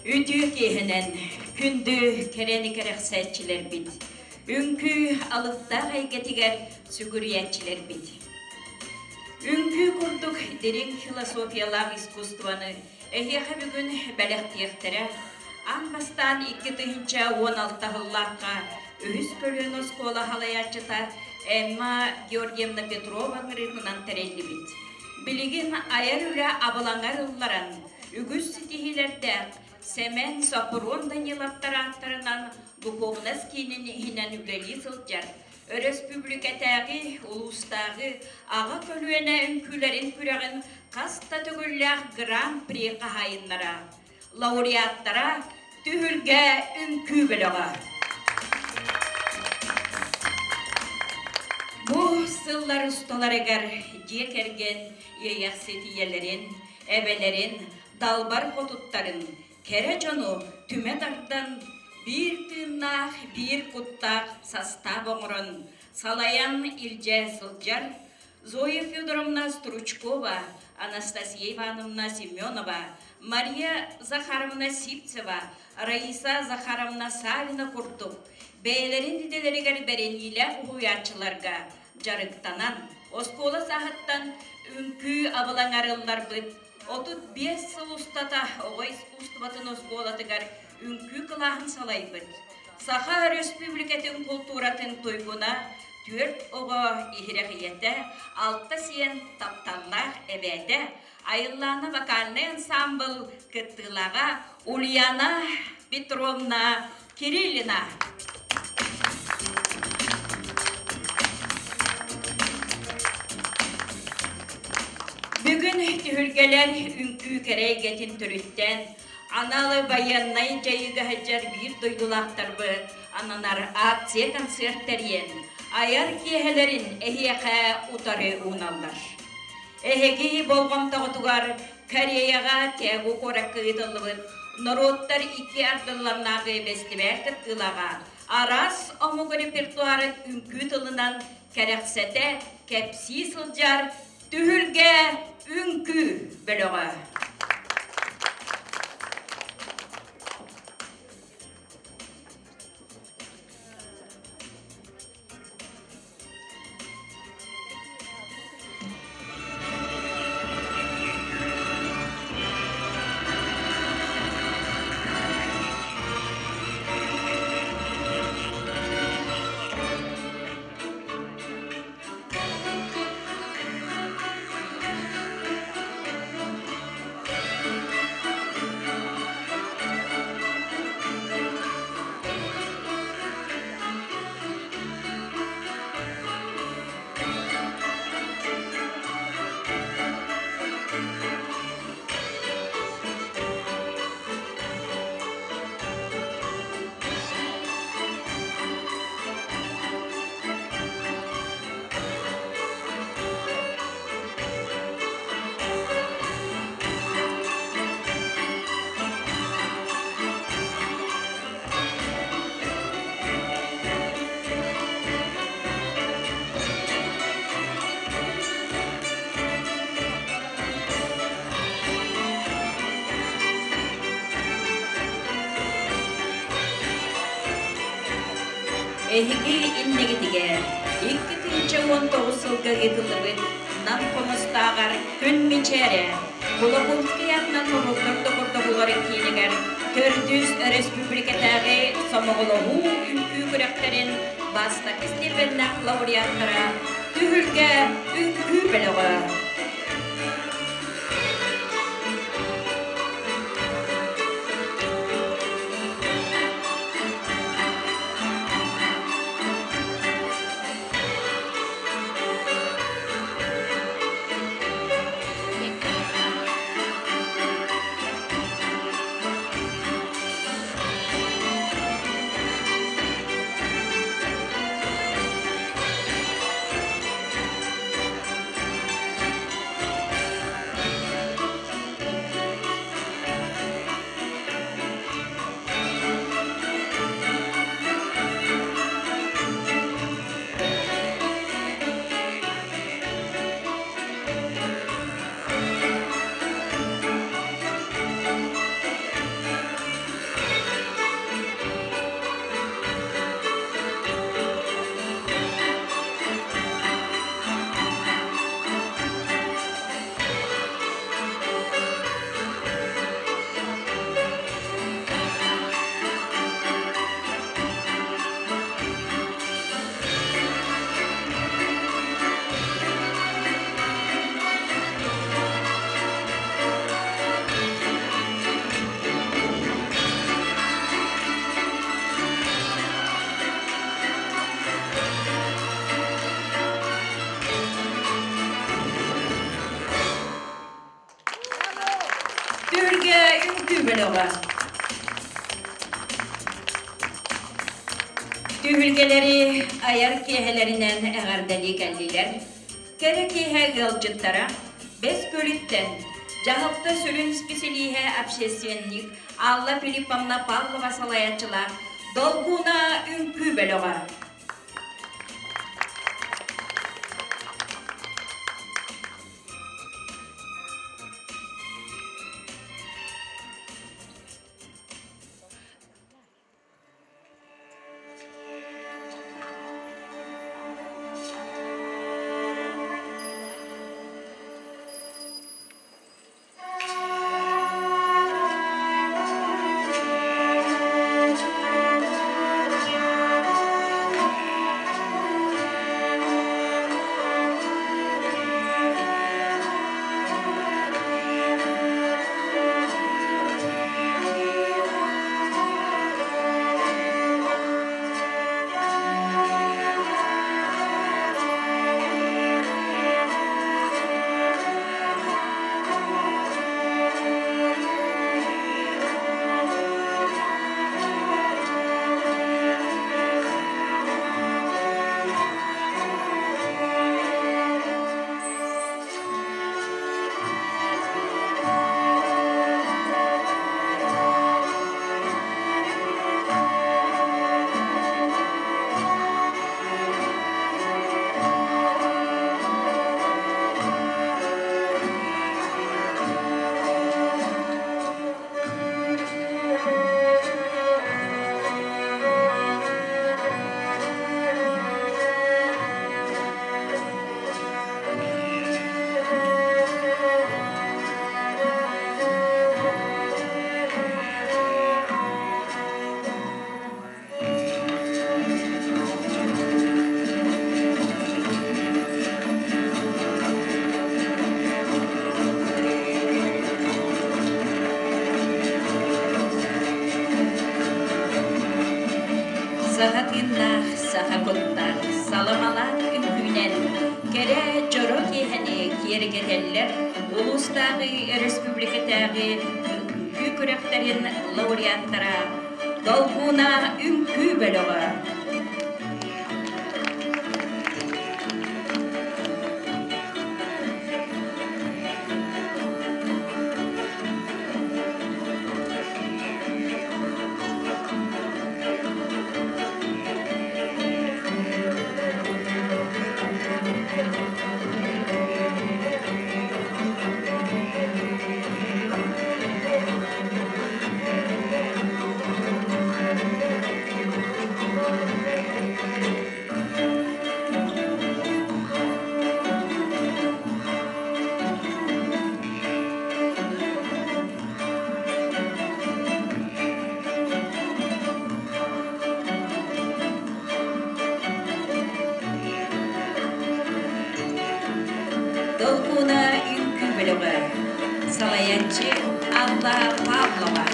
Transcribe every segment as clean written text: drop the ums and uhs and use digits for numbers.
Ütü kehinen, kündü kereni kereksetçiler bit. Ünkü alıtta gaygetiger sügüriyetçiler bit. Ünkü kurduk derin filosofiyalar iskustvanı, ehiyaha bugün belektiyektire, anbastan 2016 hıllakka, ühüs bölüğün oskola halayatçıta, Emma Georgievna Petrova ngırıkınan terelli bit. Biligin ayar üle abalanar ıllaran, ügüs sitihilerde, Semen Sapuron Danilattarantарынан Духовноскинин хинен үлели сылжар. Республикатағы, улустағы, аға көлуене үнкүлерин күрәгін қаста түгілләқ гран-при қағайынлара, лауреаттара түхілге үнкү біліға. Бұ сыллар ұсталар егер жекерген ейақсетиелерін, әбелерін, далбар қотуттарын, Кere жonu tüme dardan bir tığnaq, bir kuttaq sasta boğurun. Salayan İlce Sıljar, Zoya Fedorovna Sтручкова, Анастасия Ивановна Семенова, Мария Захаровна Сипцева, Раиса Захаровна Савина Куртуп, бейлерин диделеригер берениле уятчыларга жарыктанан, оскола сағыттан үнкү абылаңарылар быт, 35 сыл устата оғай искусстватын осколатыгар үнкү кылағын салай быт. Саха республикатын культуратын тойгуна 4 оға ихирақиеті, 6 сиен тапталлах әбәді, айылланы вокальный ансамбл кыттылаға Ульяна Петровна Кириллина. Бүгін түхілгелер үнкү керейгетін түріттен, аналы баяннай жайыға хаджар бір дойдулақтарбы, ананар акция концерттерен, аяр киехелерін әхияқа утары уналдар. Әхеги болғам тағытуғар Кореяға тәгу қорак кыйдылыбыт, народтар 2 ардыларнағы бестібәр кыттылаға, арас омығы репертуары үнкү тылынан кәрәқсәті кәпсі сылжар, Түхілге үнкү бөліға. Ehigi innegitiga 2019 yılga getilibi nan konustağar kün miçere Kulakulski atnan muhtarda buları kiyiniger 400 Respublikatағы Самоголову үнкү күректерин баста стипендиях лауреаттара түхілге үнкү білігі. Tühülge ünkü beloğa. Tühülgeleri ayar kehelerinden eğardeli geldiler. Kere kehe gılcıttara, bes bölütten, Cahılta sürün spesilihe обсессионник Алла Филипповна Павлова салаячыла, долгуна үңкү белоға. Sahatinlah, sahakontlar, salamalar ünkünen, kere joro kehene kiergeteller, ulustағы республикатағы үnkü күректерін лауреаттара, долгуна үnkü белоға. Долгуна үnkü белоға, салаянчы Алла Павлова.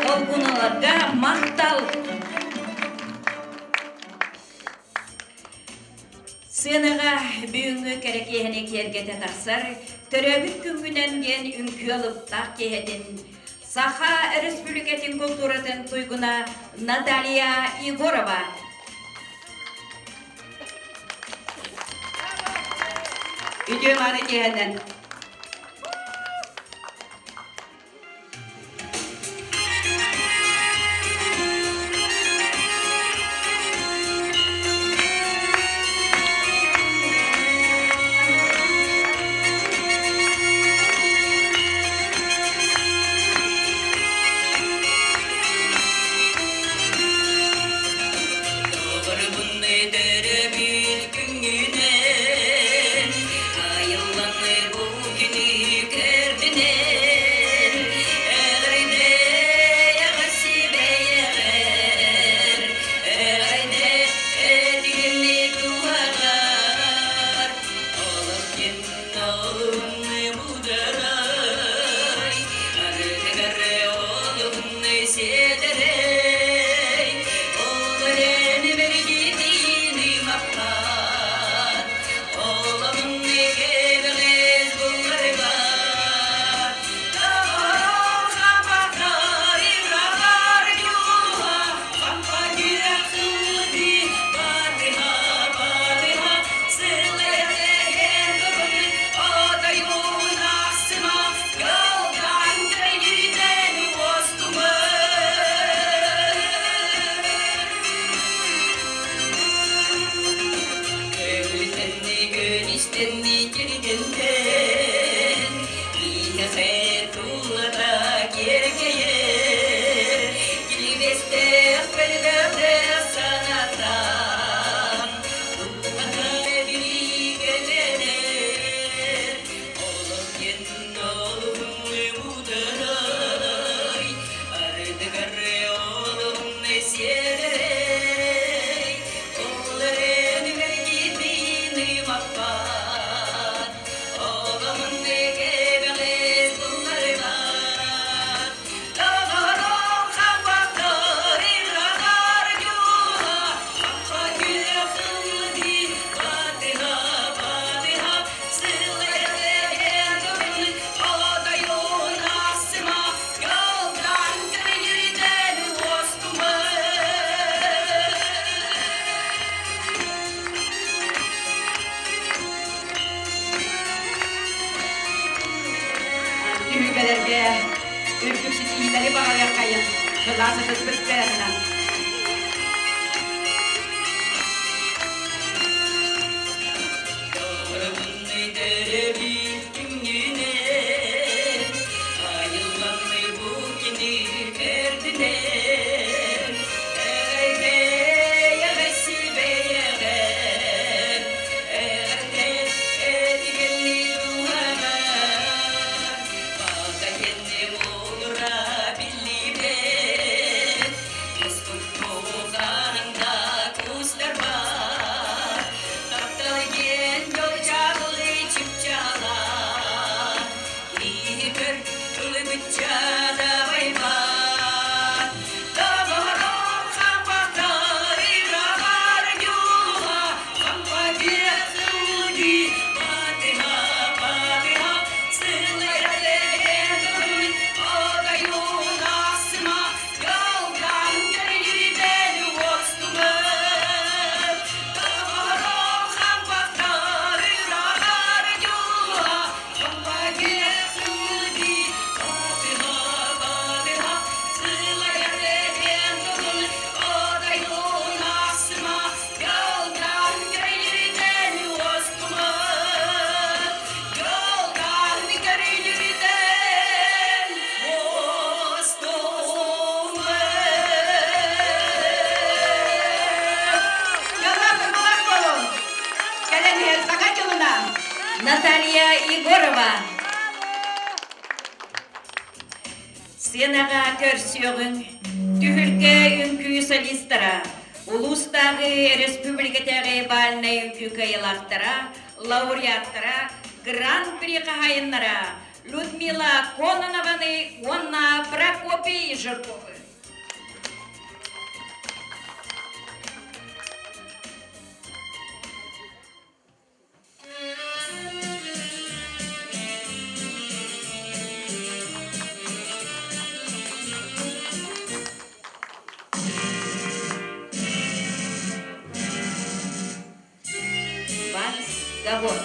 Dolgunalarga maqtal. Sığınağa büyüngü kerek ehine kergete taqsar, töröbük küngünен ген үnkü alıp taq kehetin, Saha Respublikatin kulturatin tuyguna Natalia Igorova. Üdümanı kehenden. Ayıllanı bu günü Ülkelerge ürküksüz iyileri bağırıyor kayın. Kılası kızbırtlarına. Наталья Егорова. Сенаға көрсөғін түхілке үнкі солистара, улустағы республикатағы балына үнкі кайылақтара, лауреаттара, гран-при қағайынлара Людмила Кононованы, Онна Прокопий Жирковы. Гавот.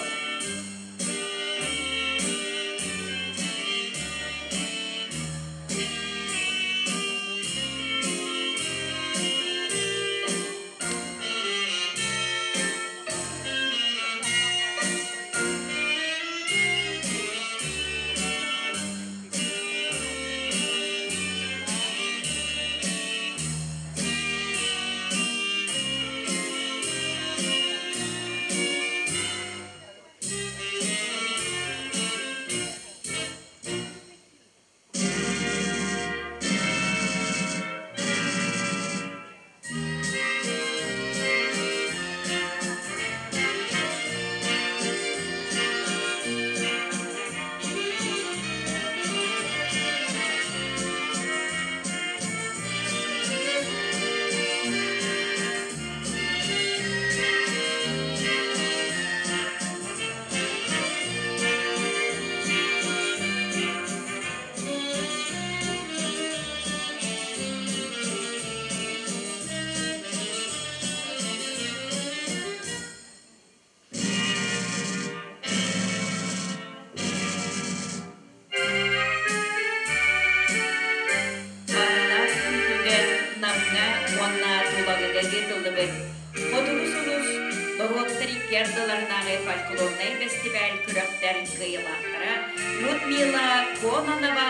фольклорный фестиваль күрәктәрен кыйылактыра Людмила Кононова,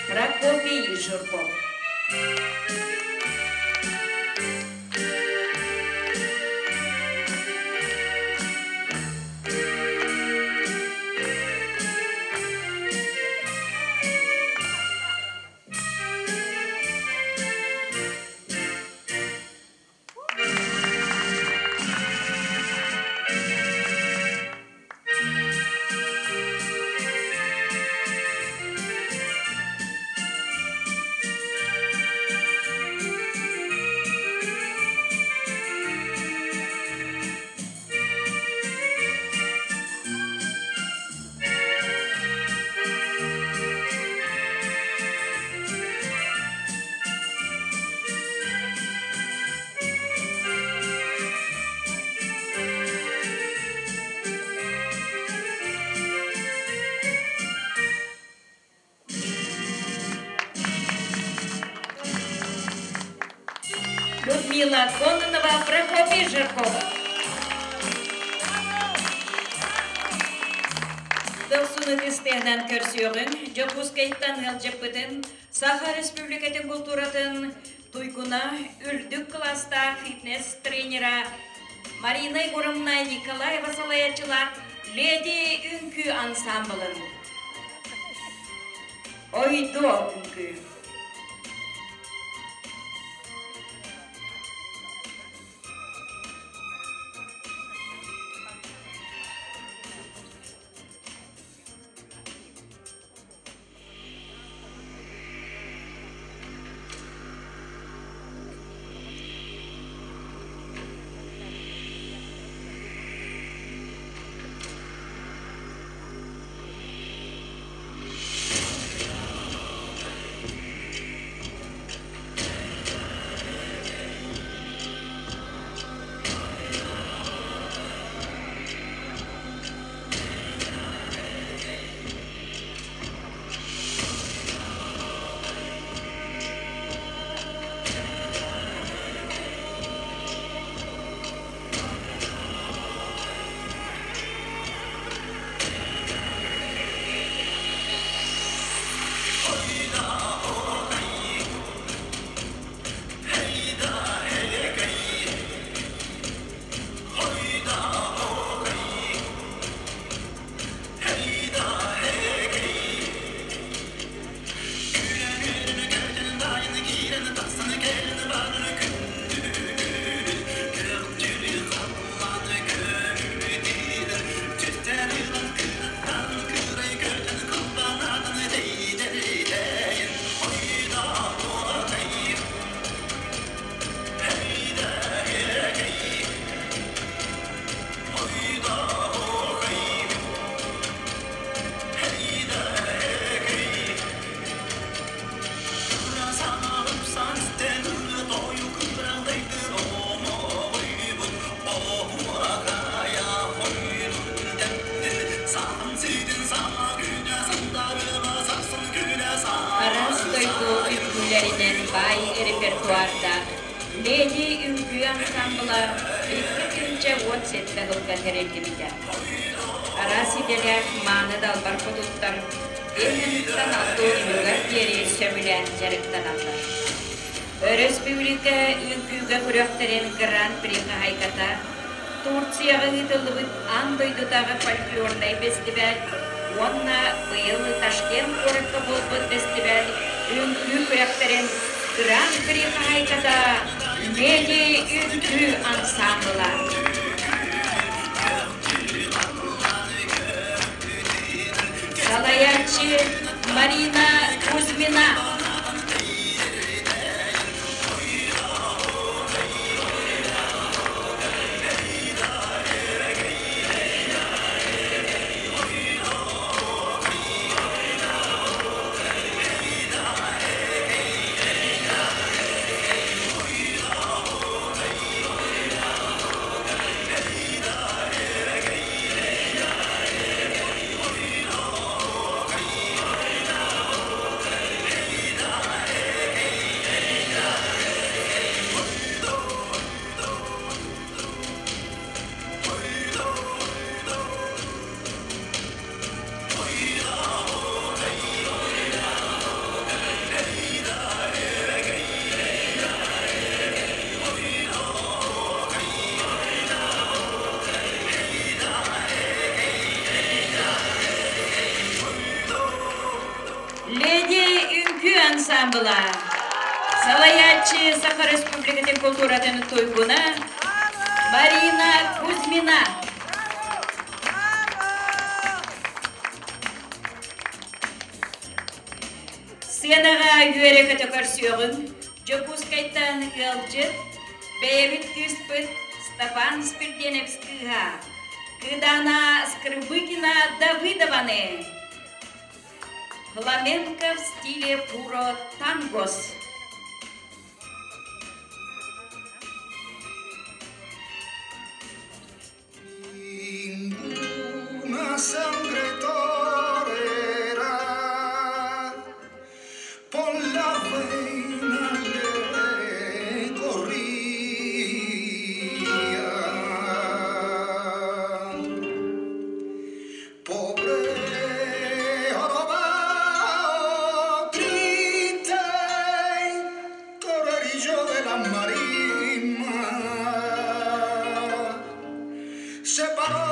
Прокопий Жирков. Людмила Кононова, Прокопий Жирков. Досуны кыстыгынан көрсөөгүн, жопускайттан ылжыппытын, Саха Республикатын культуратын туйкуна үлдүк класста фитнес тренера Марина Егоровна Николаева салаячылар Леди Үнкү ансамблын. Ойдо Үнкү. Bay repertuarda Ledi Ünkü ansambla ilk WhatsApp'ta kılgan hereltimide. Arasideler manı dalbar kudutlar Ehnenlikten altı oynular yeri sömülen jarıktan allar. Respublika Ünkü'ge kurakterin Grand Prix'e haykata Turciyaga gidilibit Andoydu'dağı folklornay festival Onna bıyıl Taşkent Korakka bolbut festival Ünkü kurakterin Grand Prix'e haykata Ledi Ünkü ansambla. Salayatçı Marina Kuzmina. ансамбла. Салаячы Саха Республикатын культуратын тойгуна Марина Кузьмина. Сценаға үйерек өтөкөрсүйөгүн Жокускайтан ылжыт Бейбит Кыспыт Степан Спирденевскийга Кыдана Скрыбыкина Давыдованы. Фламенко в стиле пуро тангос. Una sangre torera por la veina le corría. Pobre jorobado triste, torerillo de la marisma, se paró.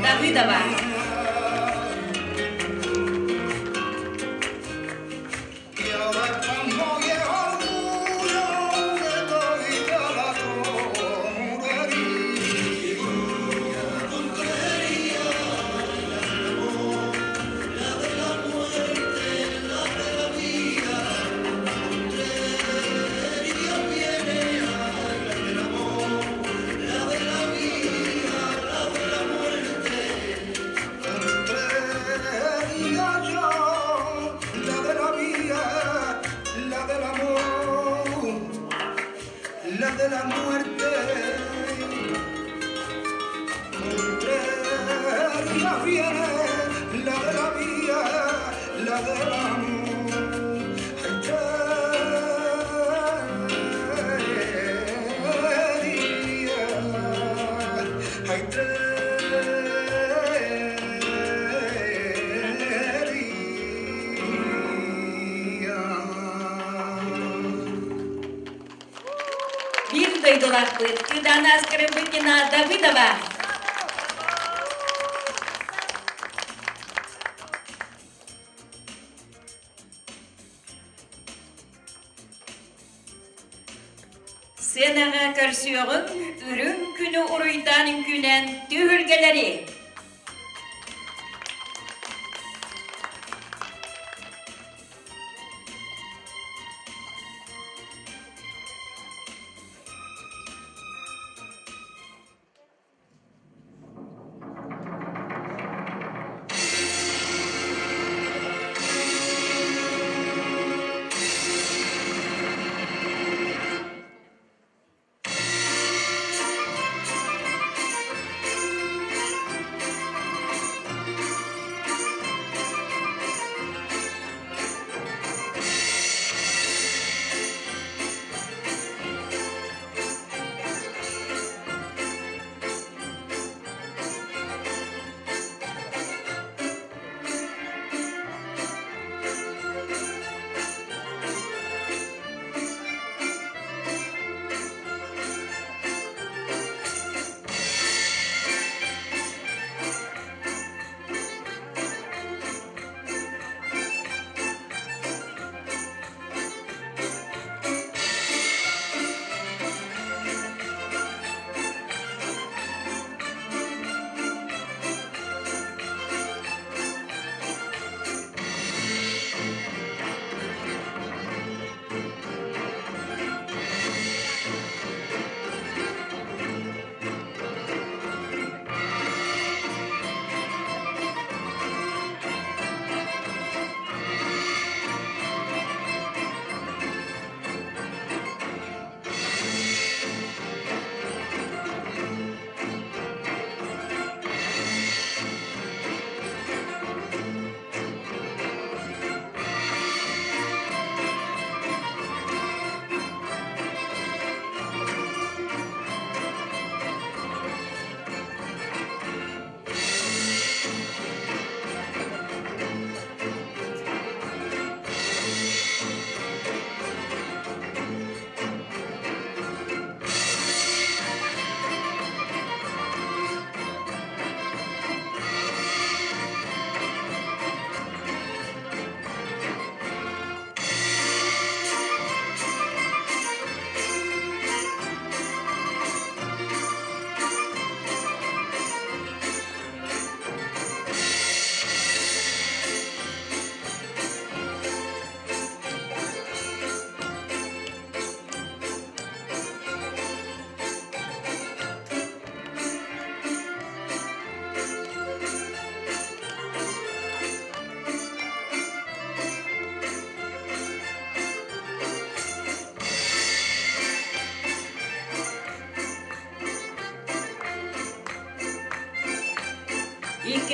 Давыдова. тойдулақпыт. Юдана Скрипыкина Давидова. Сценаға көрсіоғын үрін күні ұруйдан үмкінен түйілгелері.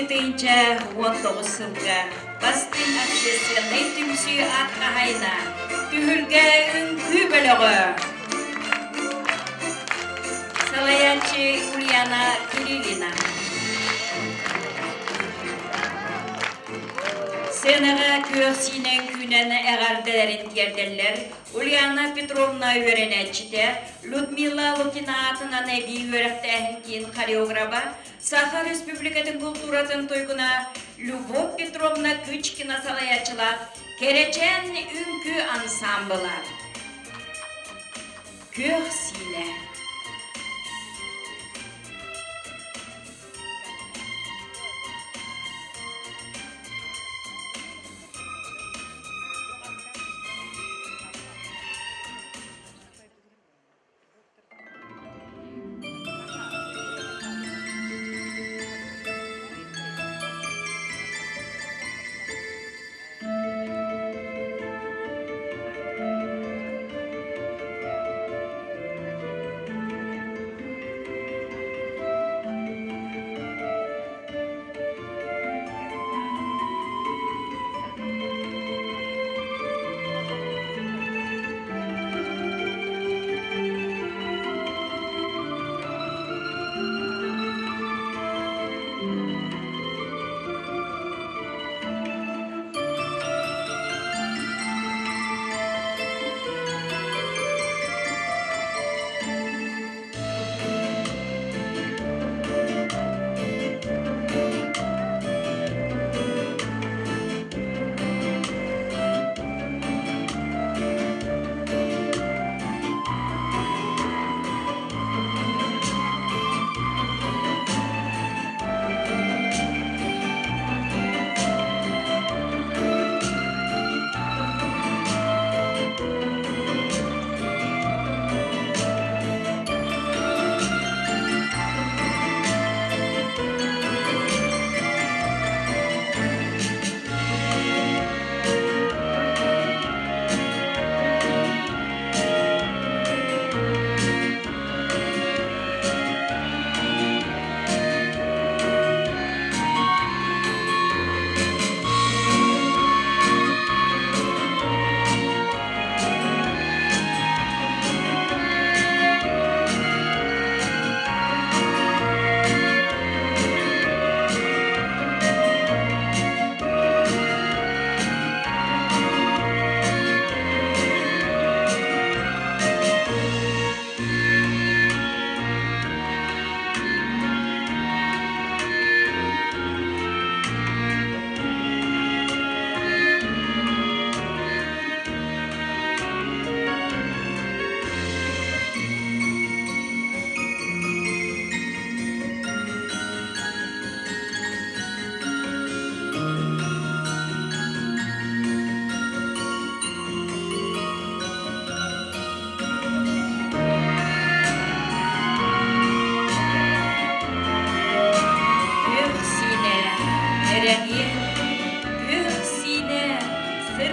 Тыйынча 19 сылға бастың общественный түмсі атқа хайна түхілге үнкі бөлігі. Салаячы Ульяна Кириллина. Сценаға көрсінен күнен әғардыларын тердерлер Ульяна Петровна өренәтчіде, Людмила Лукина атынан әбей өріқтәхін кейін хореографа, Саха Республикатын культуратын тойгуна Любовь Петровна Кычкина салаячылар, керечен үнкі ансамблар. Көрсіне.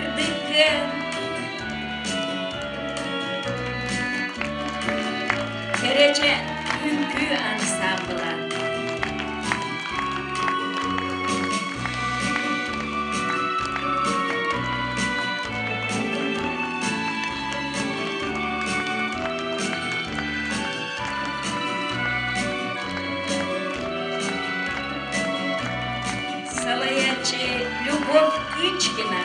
сырдыкка Керече үңкү ансамблы. Салаячы Любовь Ичкина.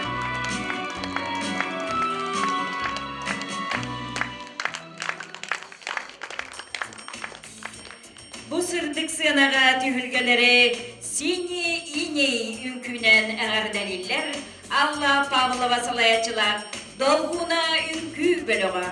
Bu sırdık sığınağa tühülgeleri Sini İney ünkünen eğer deliller Allah Pavlova salayatçılar dolguna ünkü bölüğü.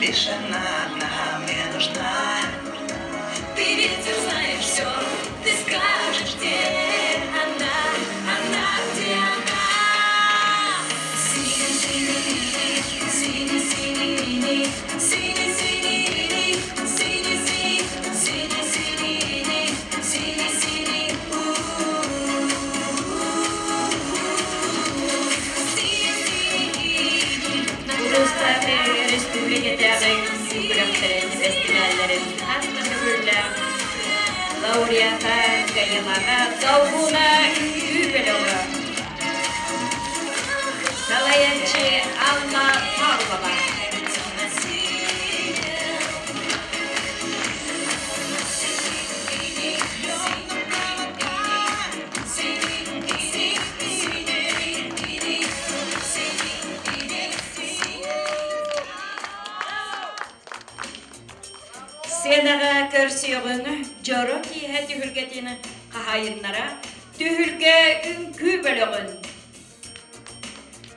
Лишь она мне нужна. Ты ведь узнаешь все, ты скажешь, где она, где она. Синий, синий, синий, синий, синий, синий, синий, синий, синий, синий, синий, Республикадагы күрәктәрен фестивальләрен һәм төрләр лауреата гаяларга долгуна үбелеге. Салаячы Алла Павлова. Сенага көрсөйгөн жору кие түйүлгетини кахайыннара түйүлге үңкү бөлөгөн.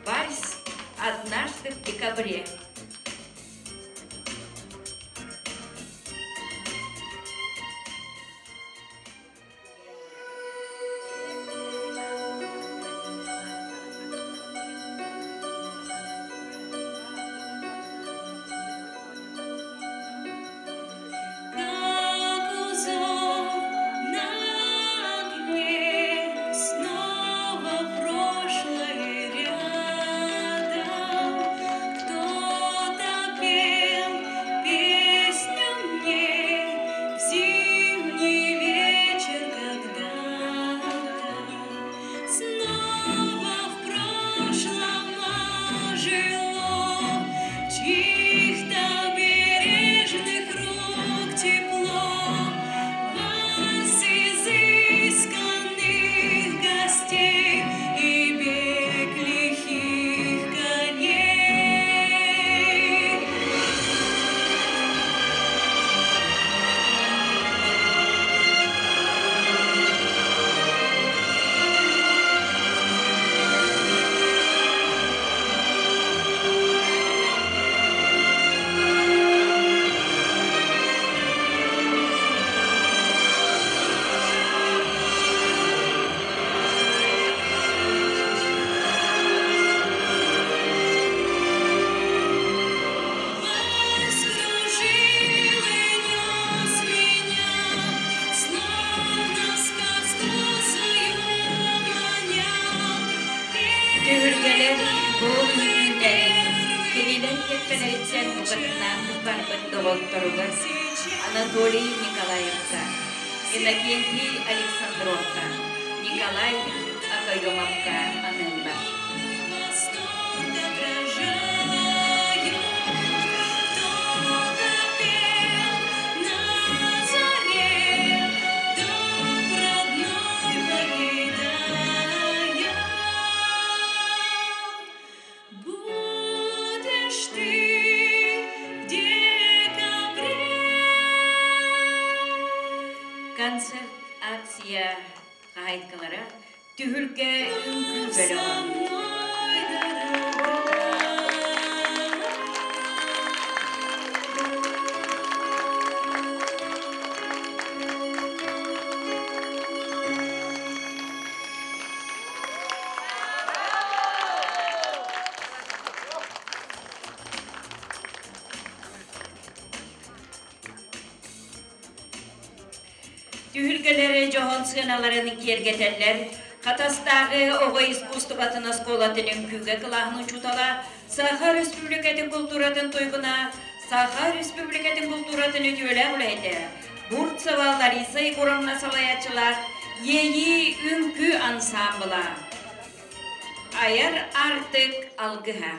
Вальс однажды в декабре. Снова прошлое рядом, кто Пенеритсен Мукатнан Барбат Докторовас, Анатолий Николаевка, Иннокентий Александровка, Николай Акайомовка Аненбаш. Концерт акция кайткалары түһүлгө үңкү бөлөм. Түһүлгелери жоғын сыналарын кергетелер, қатастағы оғы искусствоватын осколатын күге кылағын учутала, Саха Республикатын культуратын тойгуна, Саха Республикатын культуратын өтөлі бұлайды. Бурцева Лариса Егоровна салаячылар, ейі үнкі ансамбыла. Айыр артық алгыға.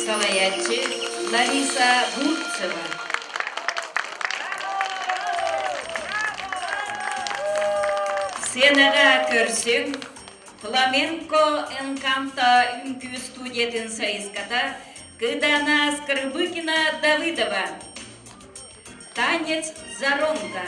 Салаячы Лариса Бурцева. Сценаға көрсің, Фламенко Энканто үнкі студиятын сайыската Кыдана Скрыбыкина Давыдова. Танец Заронга.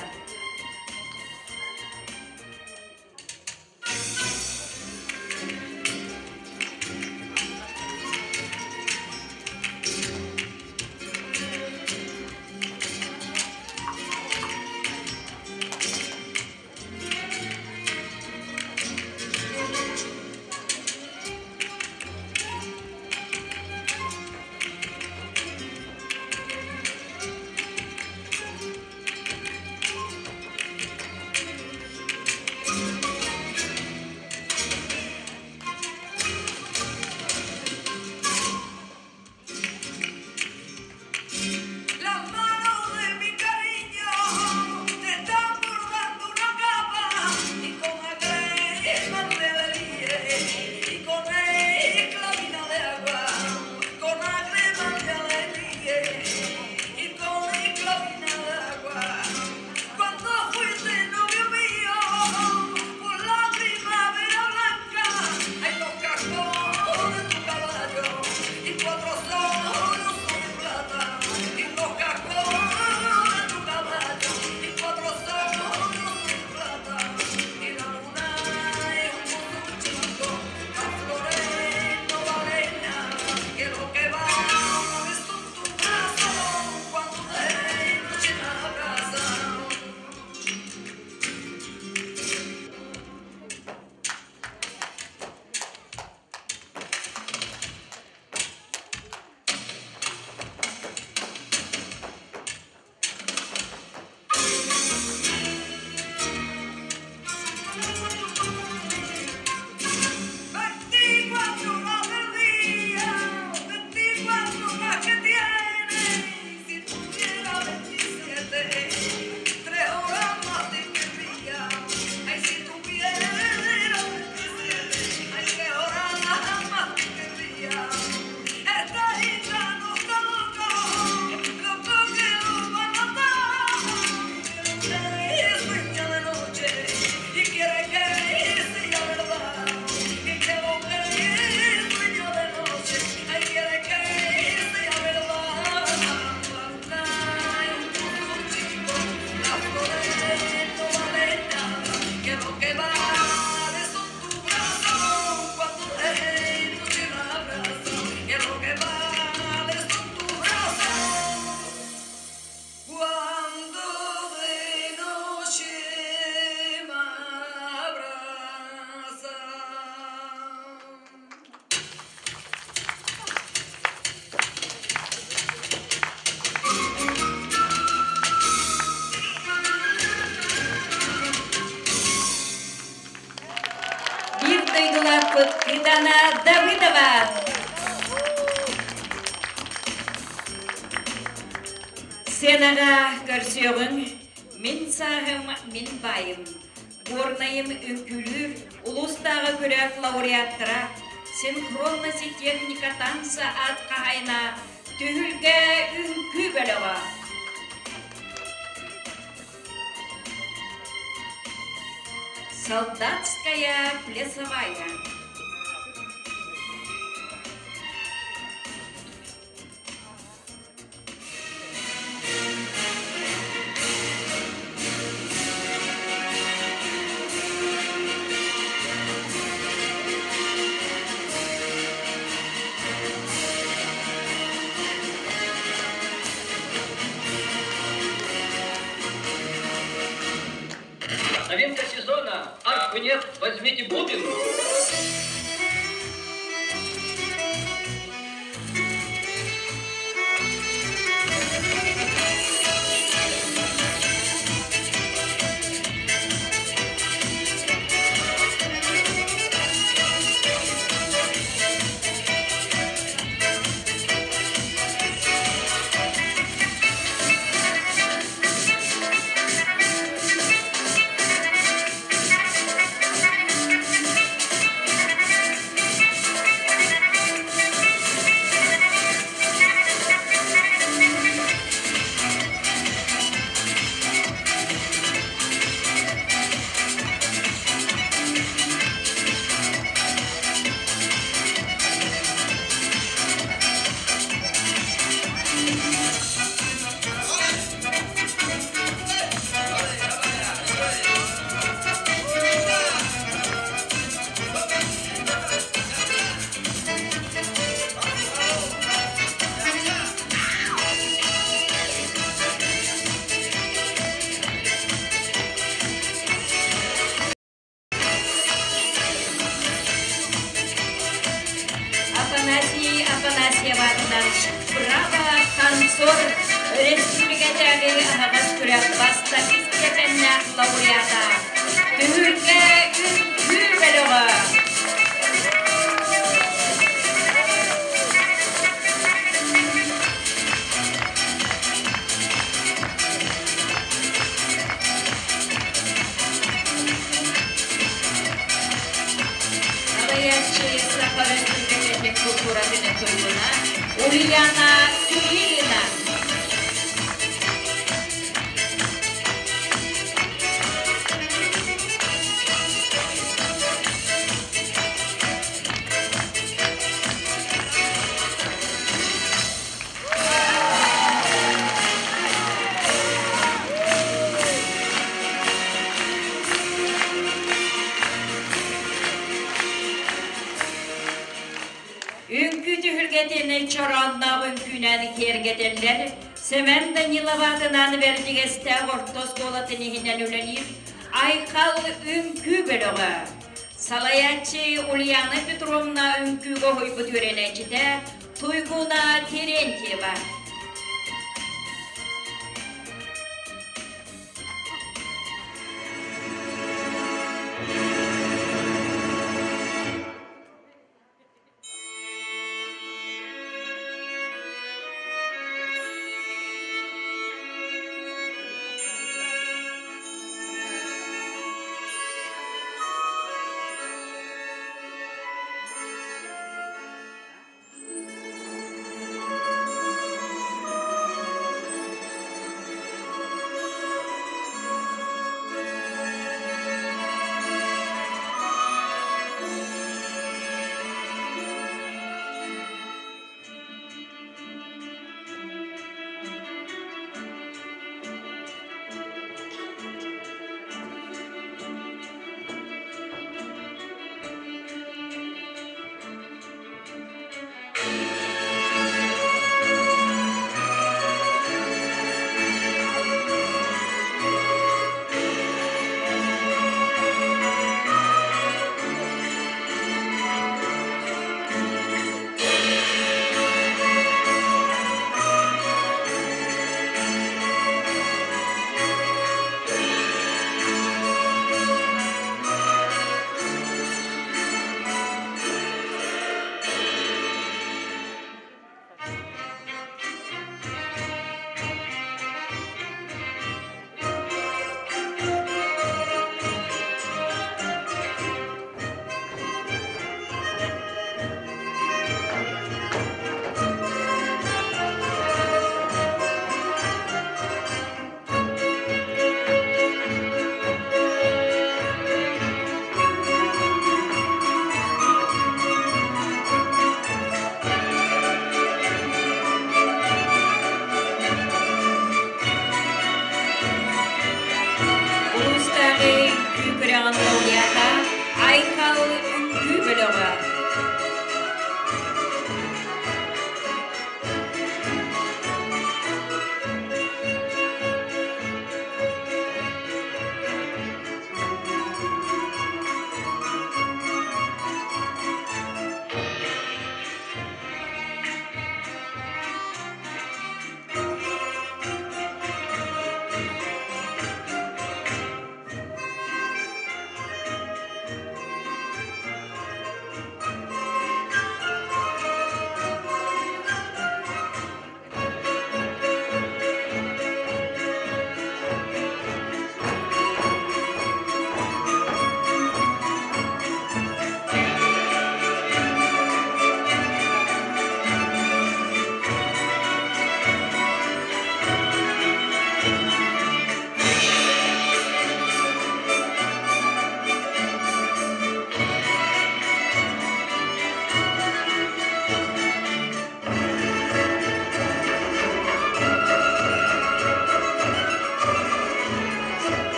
Ульяна Давыдова. Сенаға көрсеуің, мен сағым, мен байым. Горнайым үңкілір, ұлыстағы көрек лауреаттыра, синхронности техника танца атқа айна, түйілге үңкі бөліға. Солдатская плясовая. Новинка сезона. Арфы нет, возьмите бубен. Афанасьевадан право танцор республикадагы ағабас күрек баста степеннәк лауреата түйілге үңкі бөлігі. Ульяна Кириллина. Үңкі түхілгетені чоранна үңкінәні кергетелер, Семен Даниловатынан бердігесті ортос қолатыны хинен үленер, айқал үңкі бөлігі. Салаятчы Ульяна Петровна үңкігі хойбы түренечіде, Туйгуна Терентьева.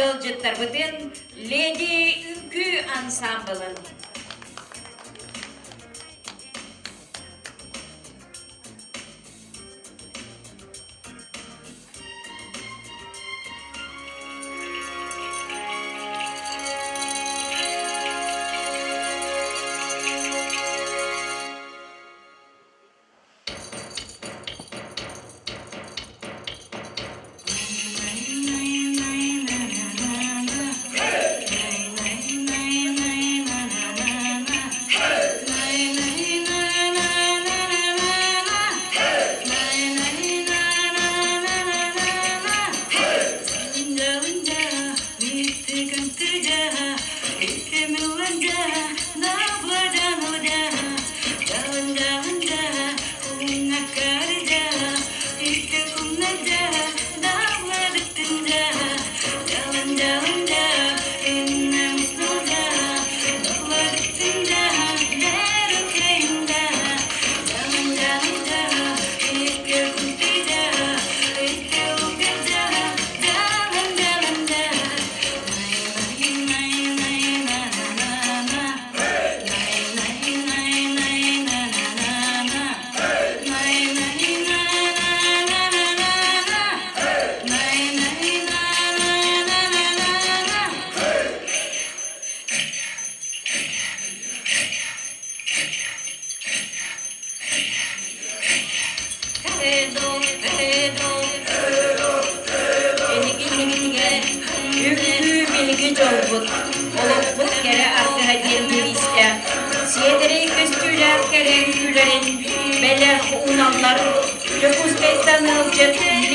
сылжыттарбытын Леди Үңкү ансамблын.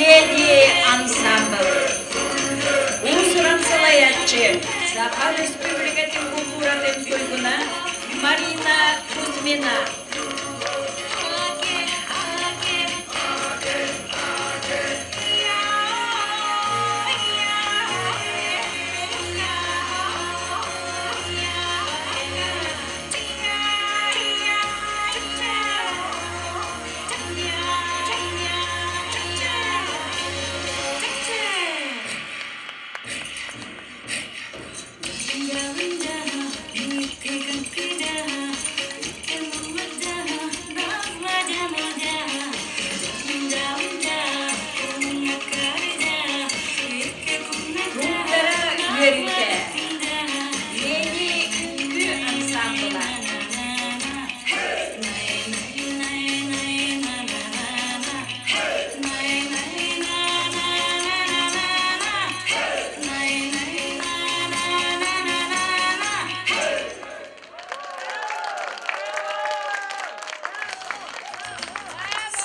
Ledi ансамбль. Usuran salayatçı, Saha Respublikasının kulturatın soyguna Marina Kuzmina.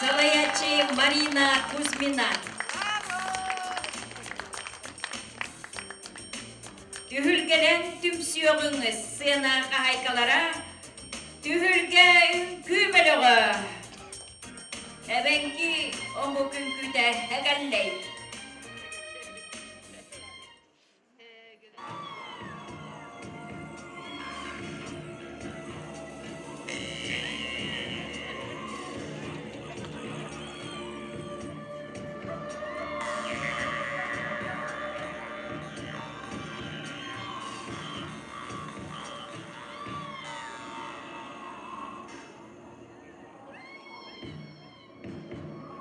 Salayatçı Marina Kuzmina. Tühülgelen tümsüyorunuz sığına kahaykalara, tühülge ünkü bölüğü. Ebenki omu künküde hegalley.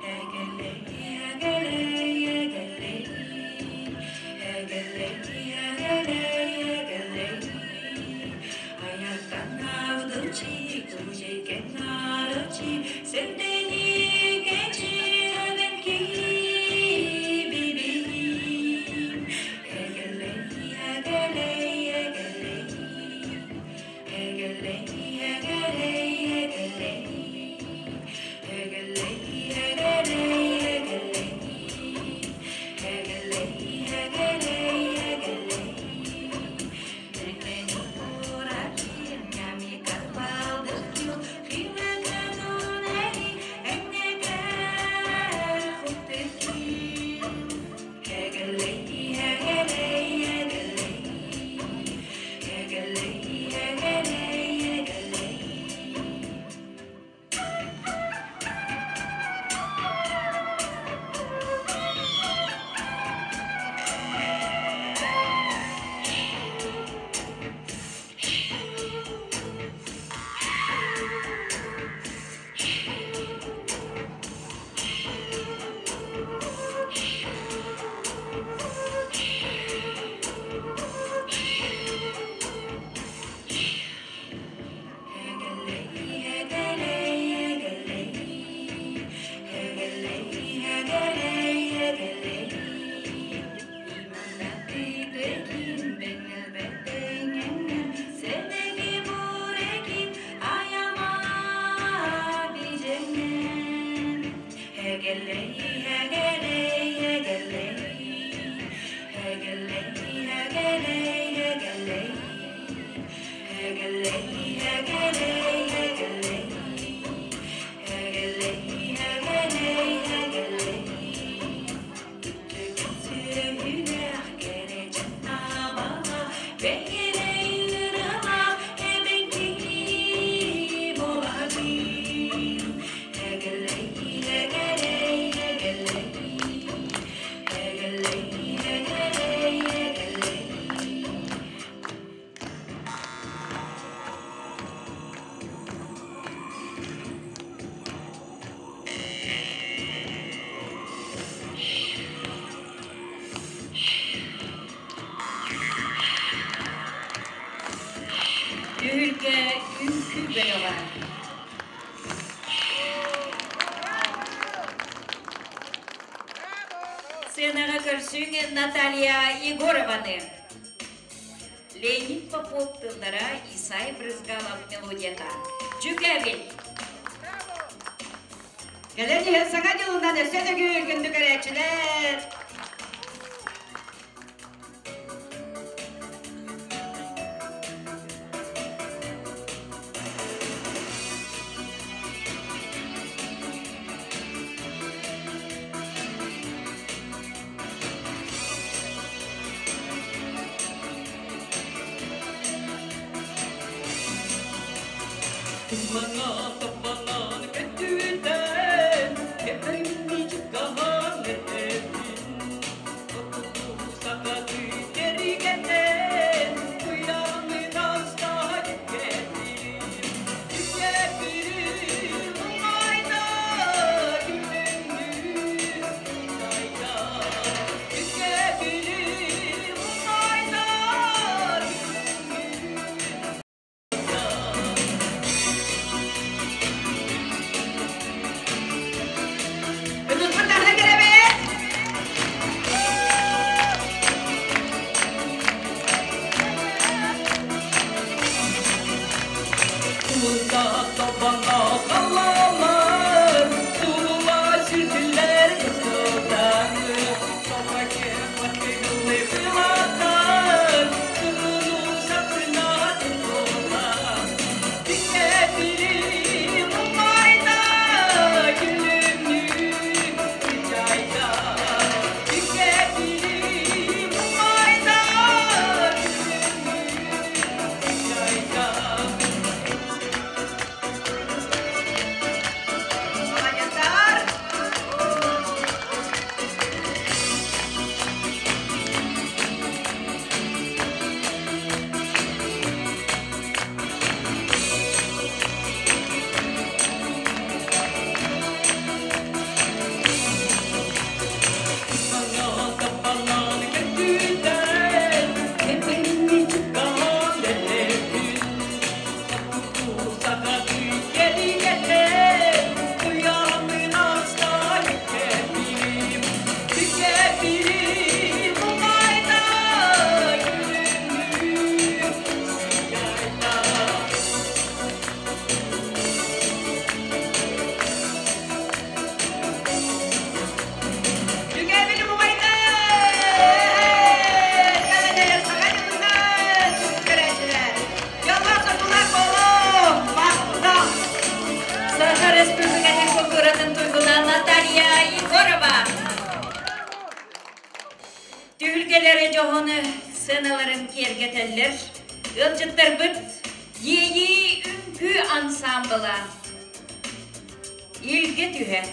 Egele, egele, Ülke ünkü beyoğa. Сценаға көрсің Наталья Егорованы. Леонид Попов тылдара Исай Брызгалов мелодията. Жүкәбел. Geleceğe sakat yılından ese de güldü göreçiler. Tülkelere johonu sanaların kergeteller, ılcıttır bıt, yeyi ünkü ansambla. İlgi tühe.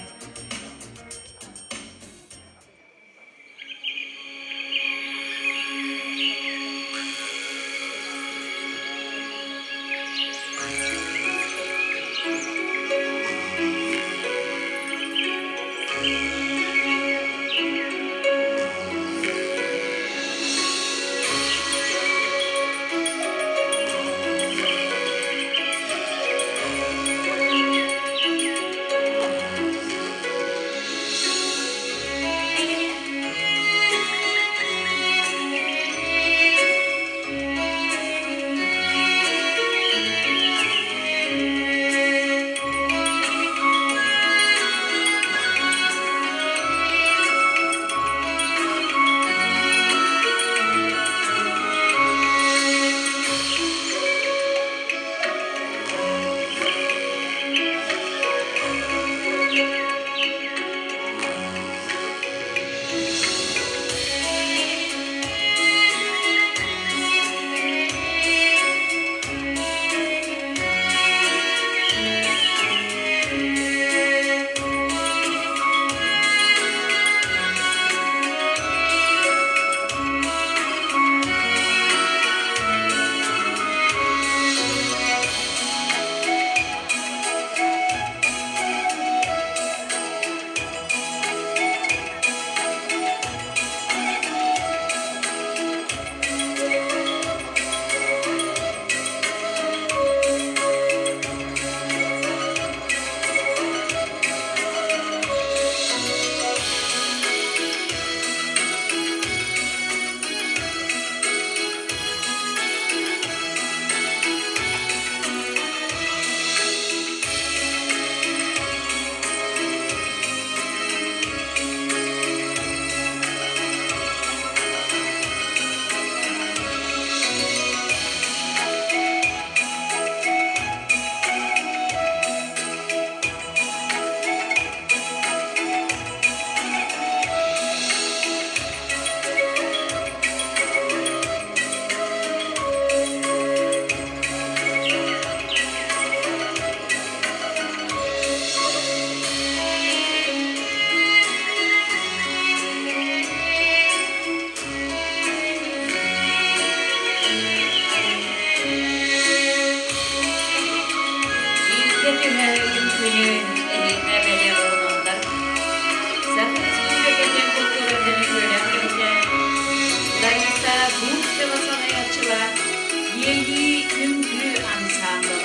Yeni Ünkü Ansamblı.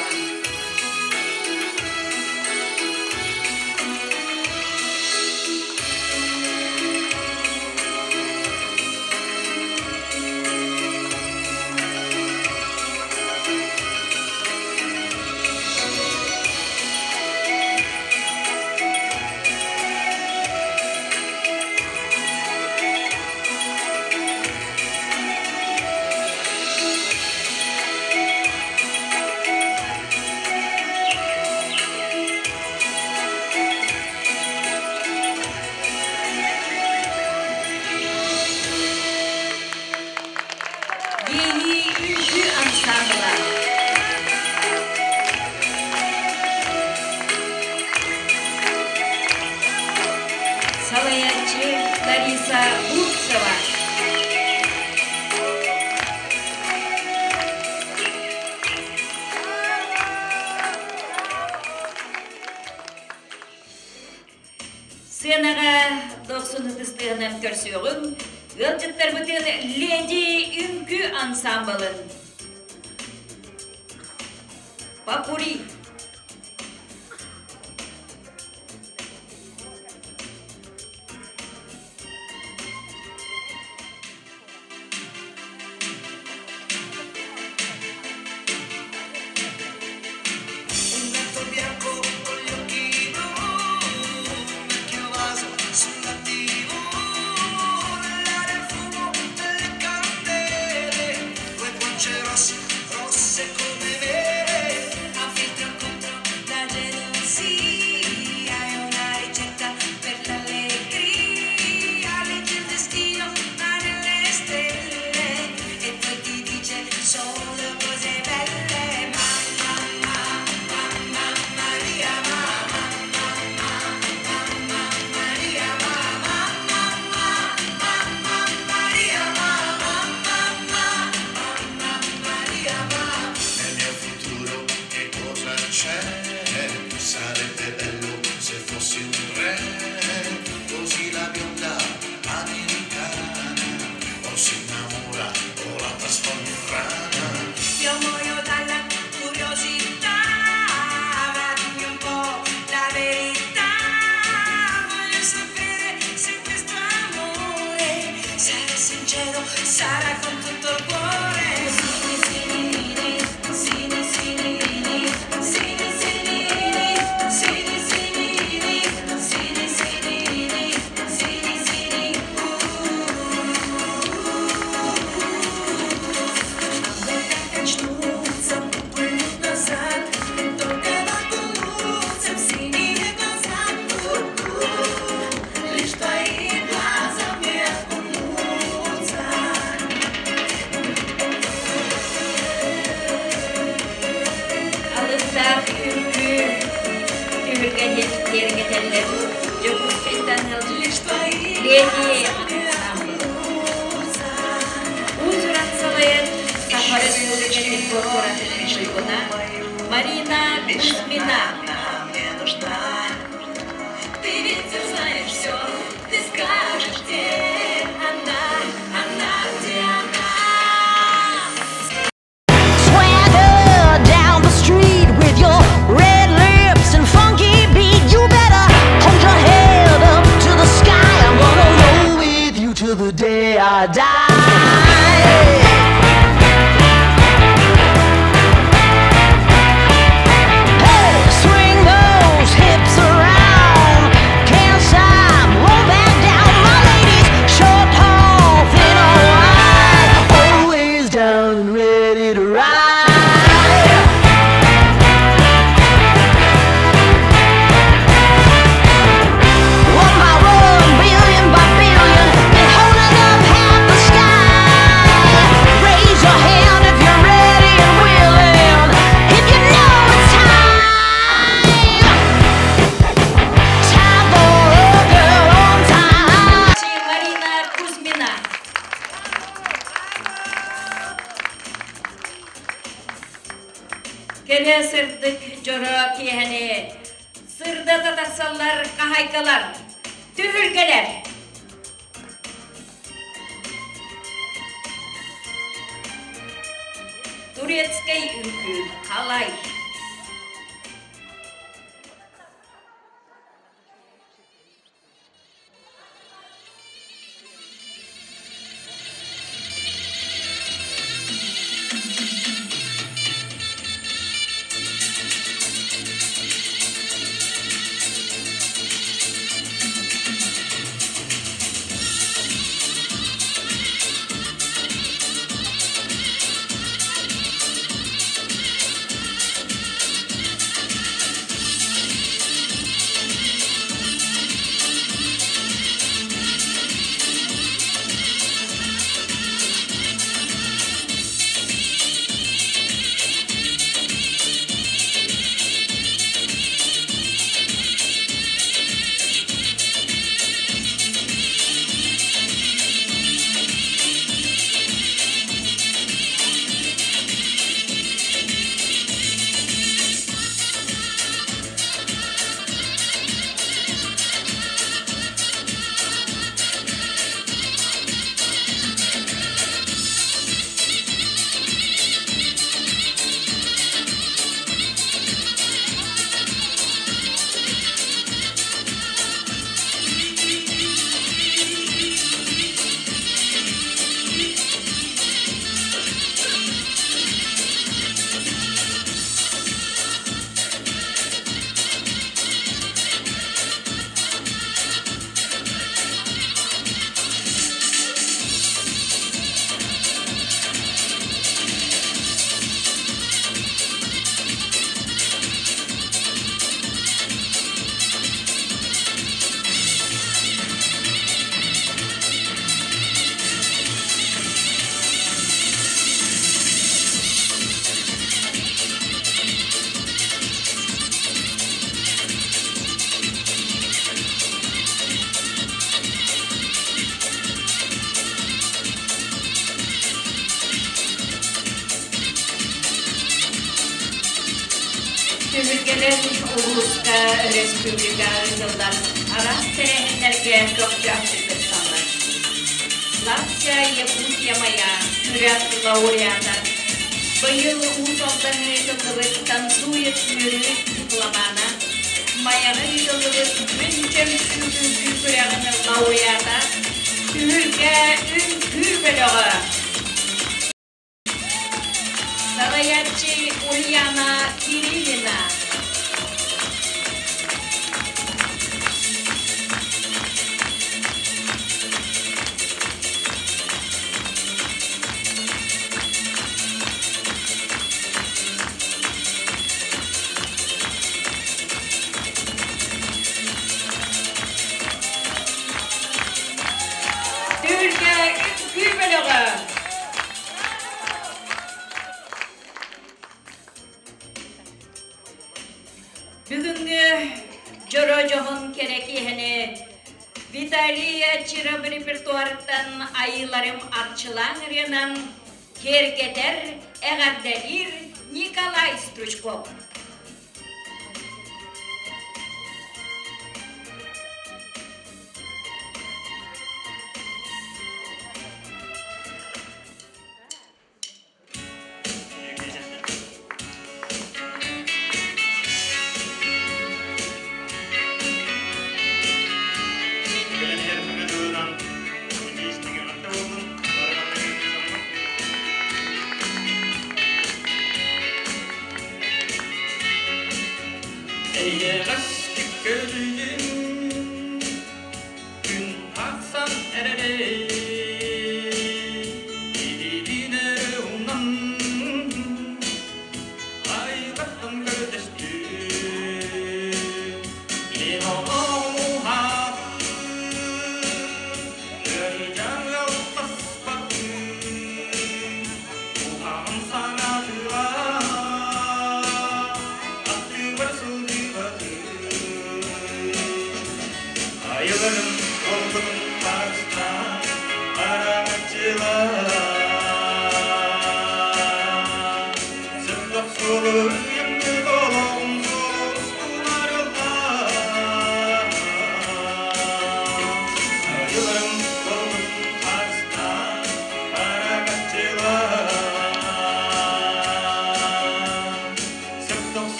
Yeni Ünkü Ansamblı. Salayatçı Larisa Burtsova. Scenaga 90 ıdыстığının körsüğün Gılcıtlar bütün Ledi Ünkü Ansamblın. Papuri. Un gatto bianco con gli occhi blu, un vecchio vaso sull'attivo, nell'aria il fumo delle candele, due guance rosse, rosse come vere, a un filtro contro la gelosia, è una ricetta per l'allegria, legge il destino ma nelle stelle, e poi ti dice solo cose belle. Nel mio futuro che cosa c'è? Sarebbe bello se fossi un re, così la bionda americana o si innamora o la trasforma in rana. Io muoio dalla curiosità, ma dimmi un po' la verità, voglio sapere se questo amore sarà sincero, sarà con tutto il cuore. Alıstar Ünkü Tühürgeteller Jokuşkaytan Ledi Ansamblı. Uzuran Salayat Safarı Tühürgeteller Korporatının duyguna Marina Kузьмина. Ты ведь знаешь все, ты скажешь, где она, где она. Swagger down the street with your red lips and funky beat. You better hold your head up to the sky. I'm gonna roll with you till the day I die. Hey, swing those hips around. Can't stop, roll back down. My ladies, short, tall, thin or wide, always down and ready to ride. One by one, billion by billion, been holding up half the sky. Raise your hand if you're ready and willing, if you know it's time. Time for a girl on time. Marina Kузьмина. Kele sırdık joro kihene, sırda tataksallar, kahaykalar, tühürgeler. Турецкий үңкү қалай? Ülkeden Uluska Respublika yıllar Aras terehenlerge kökçü aktifestanlar. Latvia, Yakutya Maya, Kürat laureatlar. Быйыл усалдан yıllığı танцует мürüt дипломана. Mayağı yıllığı München Sülkünsü Kürat'ın laureata. Ülke ünkü bölüğü. Sarayatçı Ulyana Kirillina. Türkiye ünkü bölüğü. Бүгүнкү жорожогун керекихини Виталия Чиров репертуарыттан айыларым арчылаңырынан кергетер эгарделир Николай Стручков.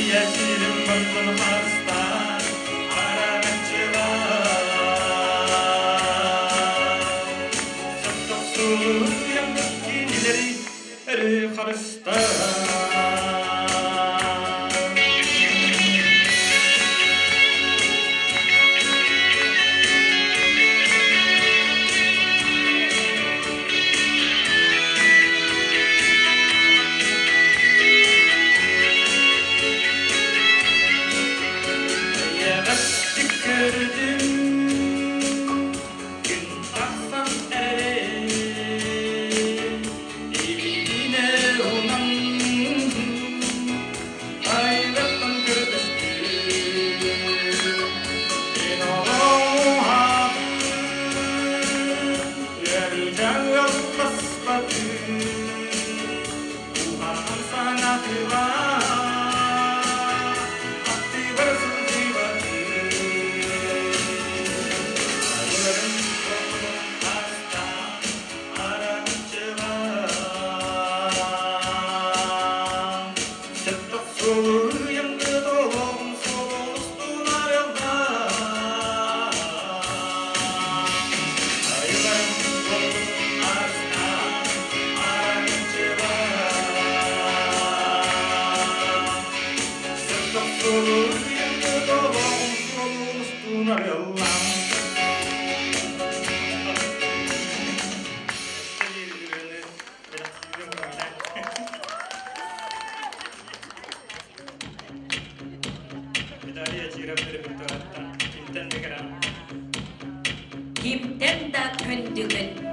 예시름 벌건 하스타 알아맞지마 섭덕수 양극기 니들이 에르 하르스타 김댄다 근득은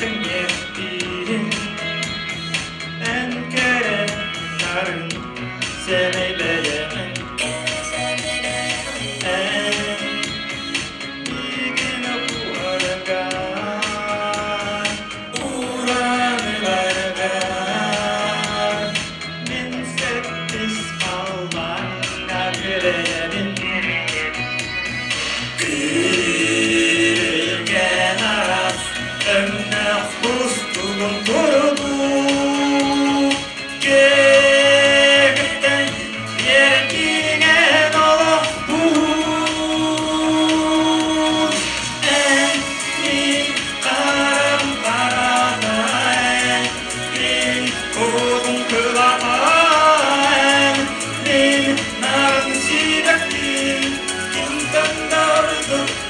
Nin naran sidak din, kintan dardo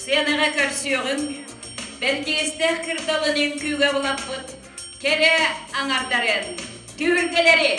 Сенаға көрсіоғын, бәлдегістер кірдалының күйге бұлап бұд, кере аңардарын, түйілгелері.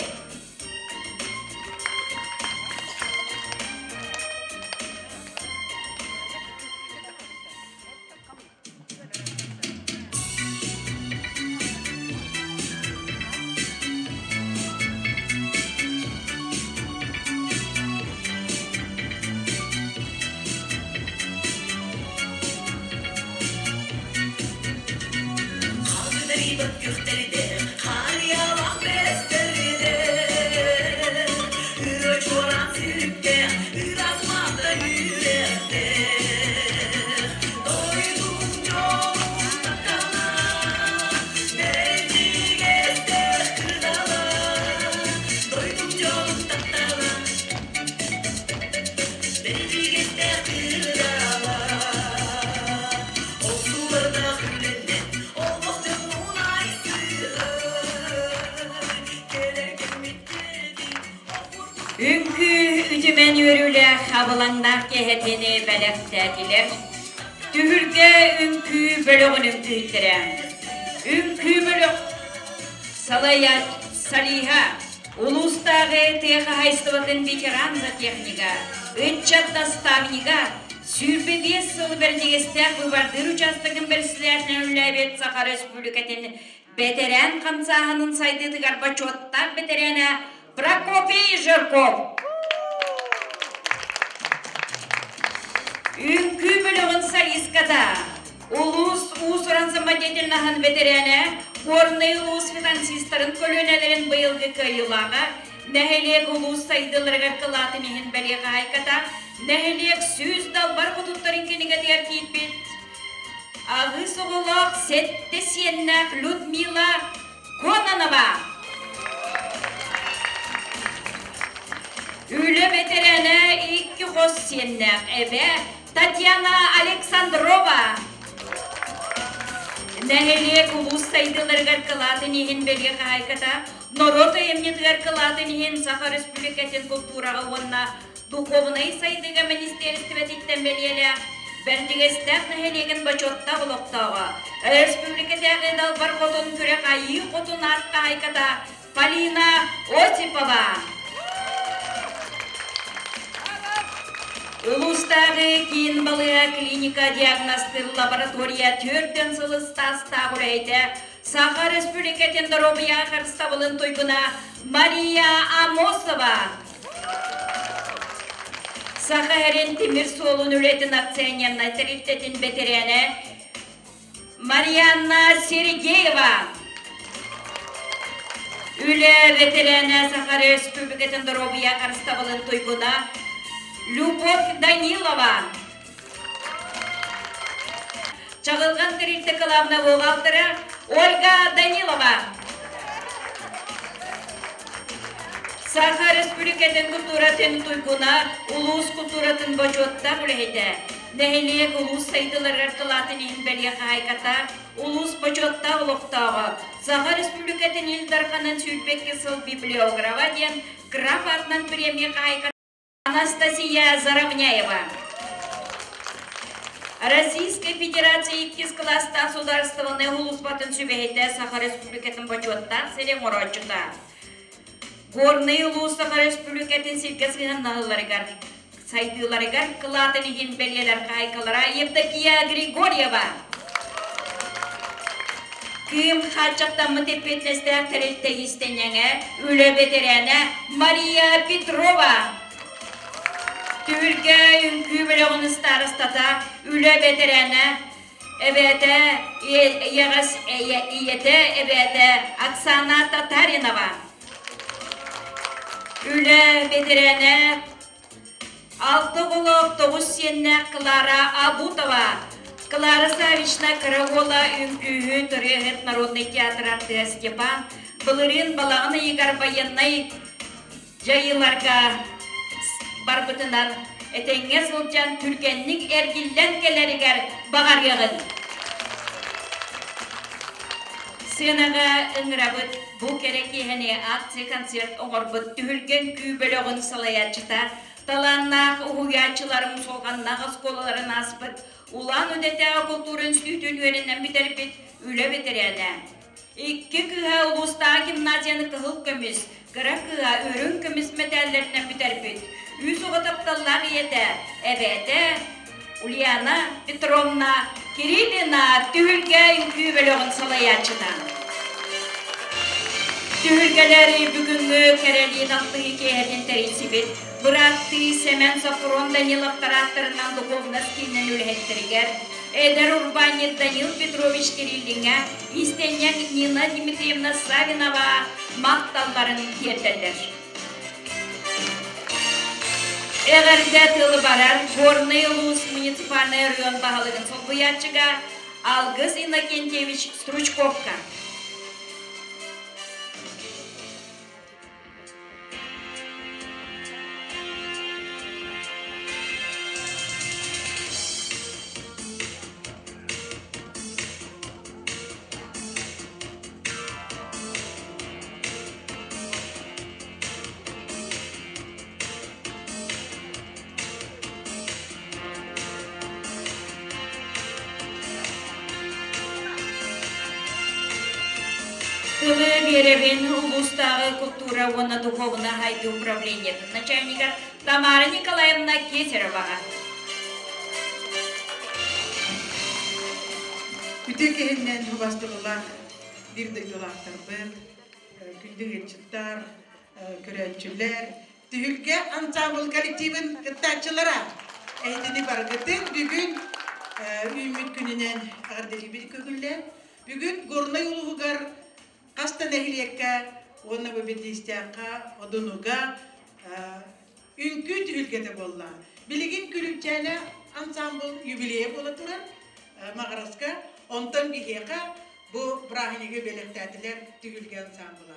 Үтімен өрілі қабылаңнақ кехетені бәліқтәкілер, түхілге үнкі бөлігін үнкүйттірі. Үнкі бөлік Салиха, улустағы теға хайстыватын ветеранза техника, үтчатта ставнига, сүрбе 5 сыл бәрдегестәк бұбардыр участығын бірсілерінен үләбет Саха Республикатын бетерен қамсағының сайдыды Горбачоттақ бетерені Прокопий Жирков. Үнкі бөлігін Салискада, улус самодетельнағын ветераны, орны улус финансистарын көлөнелерін бұйылғы көйілаға, нәхелек улус сайдылырғар қылатын ехін бәлеға айката, нәхелек сөз далбар құтуттарын кенеге дер кейтпет. Ағы соғылақ сетті сеннәк Людмила Кононова. Үлі ветераны 2 қос сеннәк әбе Татьяна Александрова. Нәхелек улус сайдылырғар қылатын ехін бәлеға айката, Норота емнетгар қылатын ехін Саха Республикатын культураға онна духовный сайдыға министерстветтен бәлелі бәрдігестәк нәхелеген бачотта бұлықтауға. Республикатағы далбар қотын күрек айы қотын артқа айката Полина Осипова. Улустағы кейін балыға клиника диагностыр лаборатория 4 сылы стаста құрайды. Саха Республикатын дұробия қарыстабылын тойгына Мария Амосова. Саха әрен темір солын үлетін акционерна тарифтетін бетерені Марьяна Сергеева. Үлі ветераны Саха Республикатын дұробия қарыстабылын тойгына Любовь Данилова. Чағылған тарифті қылавына оғалтыры Ольга Данилова. Саха Республикатын культуратын туйгуна улус культуратын бачотта бүлейді. Нәхелек улус сайдылар қылатын ең бәлеға айката улус бачотта ұлықтауы. Саха Республикатын елдарқанын сүрбекке сыл библиографа ден граф атынан премияға айката Анастасия Заровняева. Российской Федерации 2 класста государственный улус батын сүбейді Саха Республикатын бачоттан селен орочыта. Горный улус Саха Республикатын силкесінен нағыларығар, сайдыларығар қылатын еген бәлелер қайқалара Евдокия Григорьева. Кім қачақтан мұтепетнестер тәрелті естенеңі үлі бетерені Мария Петрова. Түлге үнкі білігіні старыстата үлі бетерені әбәті еғыз иеті әбәті Оксана Татаринова. Үлі бетерені 6 ғылық 9 сенні Клара Абутова. Клара Савична Карагола үнкүйі түрегет Народный театр арты Степан Былырын балағыны егар байыннай жайыларға барбытынан әтеңе сылжан түркеннің әргілден келерігер бағар еғін. Сенаға ұңырабыт бұл керек ехіне акция концерт оңырбыт түхілген күй бөлігін салаячыта Таланнах угуячыларым солганнах сколаларын аспыт, улан өдетеға культура институтүлерінен битербит, үлі битерәне. Икки кыға улустағы гимназияны кығыл көміз, кыра кыға өрін көміз металлерінен битербит. Үз оғытапталлар еді, әбәді Ульяна Петровна Кириллина түйілге үңкүйбеліғын салаячыдан. Түйілгелері бүгінгі кәрәлейін ақтығы кейәден тәресі бет, бұратты Семен Сафрон Данилов тарақтарынан духовнас кейінен өліхеттерігер, Эдер Урбанет Данил Петрович Кириллинге, Истенняк Нина Дмитриевна Савинова мақталларын ертелдер. Эгерде тылы барар, Горный Луз муниципальный район бағалығын солбуячыға Алгыз Иннокентьевич Стручковка. Тылы Веревин улустағы культура оны духовна хайды управлениет. Начальника Тамара Николаевна Кесерова. Үтекеһиннен хубастылылар, бирдыгылақтар был, күлдігенчіттар, көрәнчілер, түйілге ансамбл коллективін кыттачылара. Әйтіні барғытын бүгін үймет күнінен ағардығы бір көгілер. Бүгін Горный улуғығар Қастан әхілекке, оны бөбетестіяққа, одынуға, үнкі түйілгеті болла. Білігін күлімчәне ансамбл юбилейі бола тұрар, мағараска, онтан бігеқа, бұл брахынеге белектәтілер түйілге ансамбыла.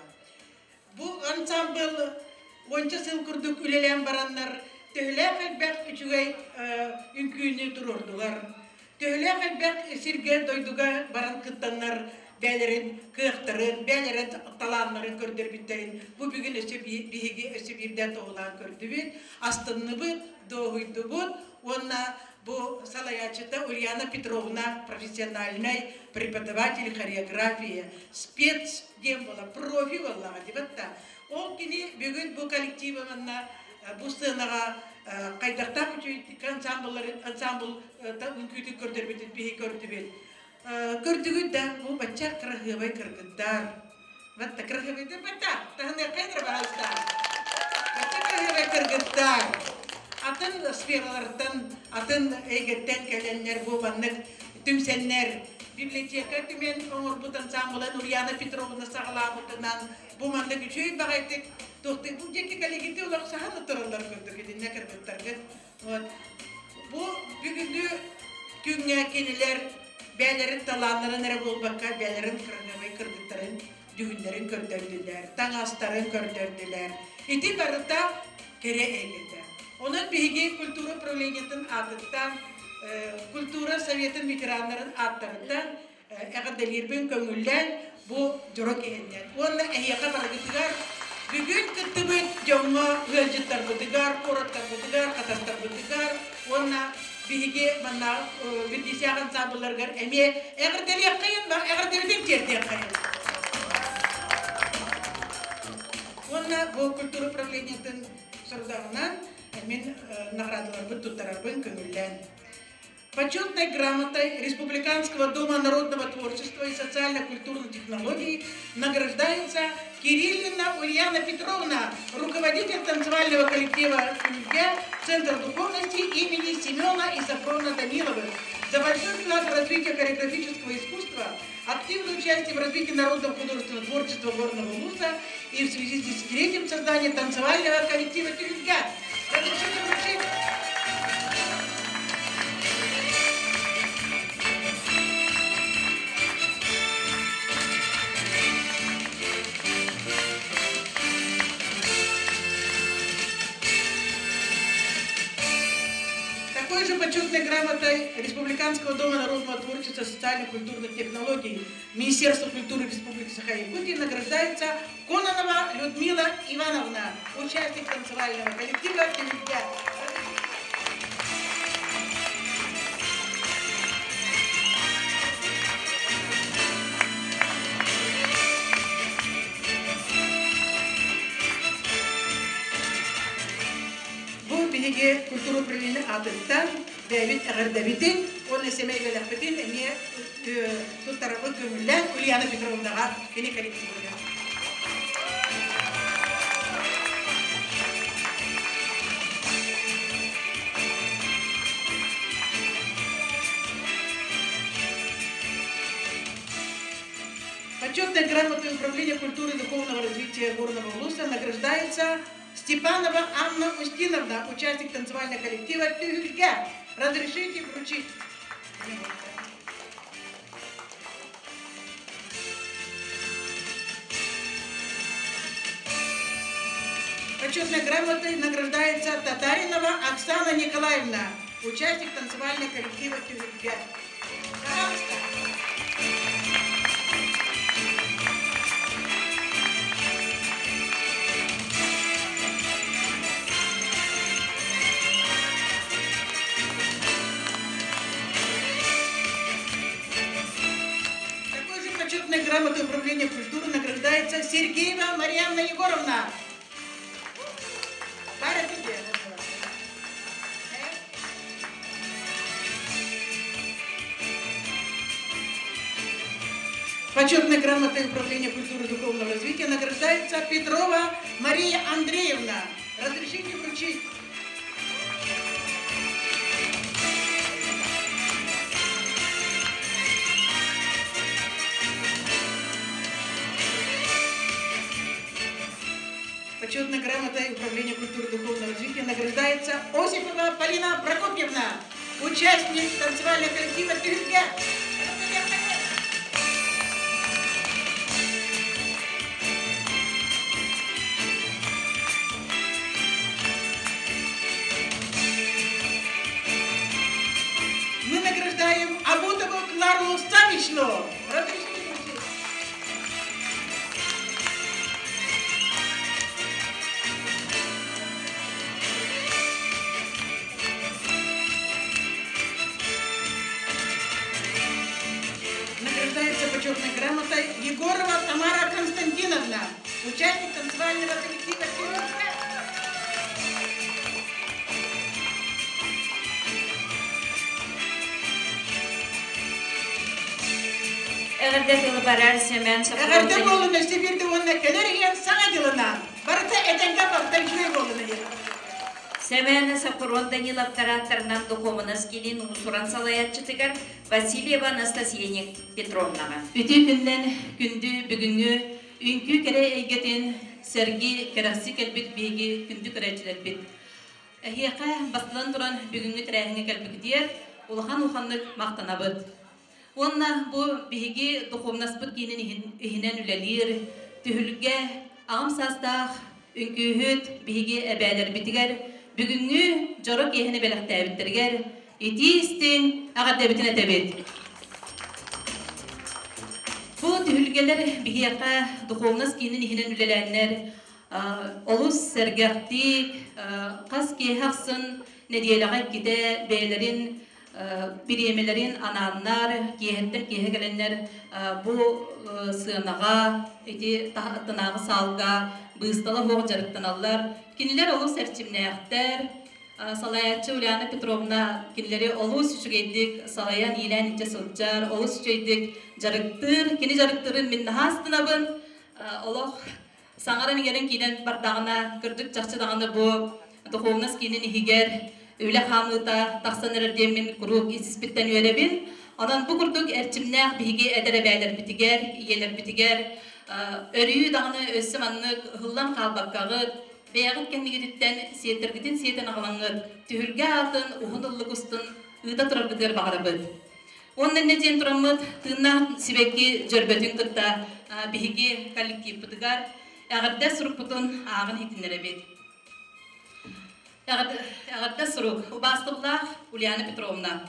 Бұл ансамбл онча сыл күрдік үлелен баранлар, төхілі әлбәк үчігей үнкүйіні тұрордуғар. Төхілі әлбәк сирге дойдуға баран кыттанлар, бәлерін, күйіқтарын, бәлерін, таланларын көрдер біттерін. Бұл бүгін өсі бігі өсі бірден тоғылан көрді бет. Астынны бұд, доғыйды бұд. Онна бұл салаячыта Ульяна Петровна, профессиональный преподаватель хореографии, спец дем бола, профи болла, дебатта. Ол кені бүгін бұл коллективімінна бұл сынаға қайдақта күчейді ансамбл үңкүйді көрдер бетет, бігі көрді бет. Көрдүгү да бу бача крахыбай кыргыттар. Батта крахыбайды батта. Тахны кайдыр бараста. Бача крахыбай кыргыттар. Атын сфералардан, атын эгеттен келеннер бу баннык түмсеннер. Библиотека түмен оңор бутан самбылан Ульяна Петровна сағалабытынан бу мандык үчөй багайтык. Тохты бу жеке коллегити улар саханы туралар көрдүк эдинне кыргыттарга. Бу бүгүнгү күнгө келелер бәлерін таланларын әрі болбаққа бәлерін қырыңабай кыргыттарын дүгіндерін көрдерділер, таңастарын көрдерділер. Еті барыта кере әйгеді. Onun bihi kultura upravleniyetin adıttan, kultura sovyetин veteranların adlarından eğerdelirben köngülden bu jorok eğenler. Onunla eğyaka baragıtıgar, bugün kıtıbın jonga hölcütler budıgar, oratlar budıgar, katastar budıgar. Onunla bihi bana vidisyakan sabırlargar emiye eğerdeli yakayın var, eğerdeliden terdi yakayın. Onunla bu kultura upravleniyetin sırdağından мен наградаларды туттарарбын көңүлден. Почетной грамотой Республиканского дома народного творчества и социально-культурных технологий награждается Кириллина Ульяна Петровна, руководитель танцевального коллектива «Фюльге», Центр духовности имени Семена и Сафрона Даниловых, за большой вклад в развитие хореографического искусства, активное участие в развитии народного художественного творчества Горного Луза и в связи с десятилетием создания танцевального коллектива «Фюльге». Разрешите вручить. Так Такой же почетной грамотой Республиканского дома народного творчества социально-культурных технологий Министерства культуры Республики Саха-Якутия награждается Кононова Людмила Ивановна, участник танцевального коллектива «Тюльга». Биге культура управления атыттан Давид Агардабитин, он и семей Галахпетин, мне тут тарабы Кумулян, Ульяна Петровна, или коллектив. Почетной грамотой управления культуры и духовного развития Горного Улуса награждается Степанова Анна Устиновна, участник танцевального коллектива «Тюльга». Разрешите вручить. Почетной грамотой награждается Татаринова Оксана Николаевна, участник танцевального коллектива «Тюльга». Пожалуйста. Грамотой управления культуры награждается Сергеева Марьяна Егоровна. Почетной грамотой управления культуры и духовного развития награждается Петрова Мария Андреевна. Разрешите вручить. Почетной грамотой управления культуры и духовного развития награждается Осипова Полина Прокопьевна, участник танцевального коллектива «Тюльга». Мы награждаем Абутову Клару Савичну. Почетной грамотой Егорова Тамара Константиновна, участник танцевального коллектива «Тюльга». Эгерде барар Семен Эгерде болуна Сибирде онна келерген саңа жылына. Барыта этенге бартан жүй болуна. Семен Сапурон Даниловтараттарынан духовнас келин усуран салаятчытыгар Васильева Анастасия Петровнаға. Үті күннен күнді бүгінгі үнкі кере әйгетін Сергей Керақсы кәлбет бейге күнді көрәчілер бет. Әхияқа бастылан тұран бүгінгі тірәңі кәлбекдер улахан-улханлық мақтанабыд. Онна бұл бейге духовнас бұд кейінен үйінен үләлер, түхілге ағым састақ үнкүйіт бейге әбәлер бітігер, бүгінгі жорық ехіне бәліқті әбіттергер, етейістің ағарды әбітін әтәбет. Бұл түхілгелер бейге духовнас кейінен үйінен үләләнлер, олыс сәргәқтік, қас кейхақсын, нәдиеліға кеде бәйлерін, биремелерин ананнар, киһеттер киһегеленнер бу сынаға, эти тынағы салга, быстала хоқ жарыктаналар. Кинилер олус әрчимнәқтер, салаячы Ульяна Петровна кинилери олус үшігейдік, салаян елән итче сылчар, олус үшігейдік жарыктыр, кини жарыктырын миннаға астынабын, олық саңарын ерін кейден бардағына, күрдік жақшы дағында бу духовнас кейінен ихигер, Өлі қамыта тақсанырыр мен күріп есіспеттен өребін. Онан бұл күрдік әрчімнәқ бігі әдәрі бәлер бітігер, иелер бітігер. Өріі дағыны өссім аннық ғыллан қалбаққағыд, бәяғыт кәндігідеттен сетіргіден сетін ағылаңыд, түхілге атын, ұғындылық ұстын, ұйда тұраргыдыр бағары бұд. Оның нәден тұрамыд, тыңна сібекке жөрбетін күтті бігі коллектив бұдығар, әғірді сұрып бұтын ағын етінері бет. Ягадда сурук. Убастыблах Ульяна Петровна.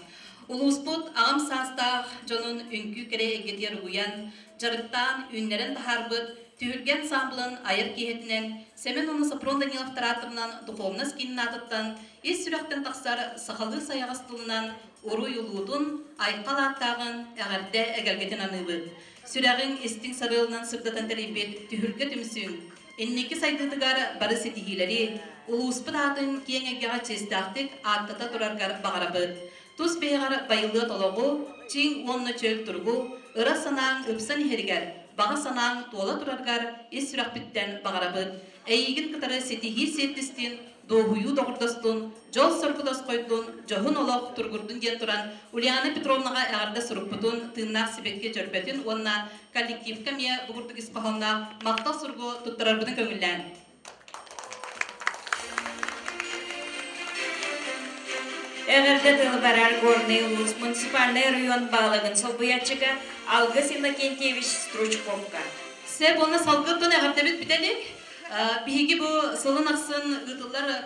Улуспут ағам састақ жонун үнкі кере егетер уян, жарыттан үннерін тахарбыт, түйілген самбылын айыр кейетінен, Семен оны Сапрон Данилов таратырынан духовнас кейінін атыттан, ес сүректен тақсар сақалы саяғастылынан ору юлудун айқал аттағын әғарда әгелгетін аныбыт. Сүрәғін естің сарылынан сырдатан тәрейбет түйілге түмісің. Эннеки сайдыдыгар бары сетихилери, улуспыт атын киеңегеға честақтық аттата тұраргар бағарабыт. Тус бейгар байылы тологу, чин онны чөк тургу, ыра санаң ыпсан хергер, бага санаң тола тураргар ес сүрәк биттен бағарабыт. Әйгін кытары сетихи сеттістін, доғую доғырдастын, жол сұрқыдас қойдын, жоғын олақ тургурдun ден туран, Ульяна Петровнаға әғарда сұрықпытын, тыңнақ себекке жөрбетін, онна коллективка ме бұғырдық испахална мақта сұрғы тұттырарбыдың көңіллән. Әгәрдә тылы барар горный улус муниципальный район балығын солбуятчыға Алгыс Иннокентьевич Стручковка. Сәп оны салғыттын әғарда бет бітәлік. Биһиги бу сылын ақсын ұтылар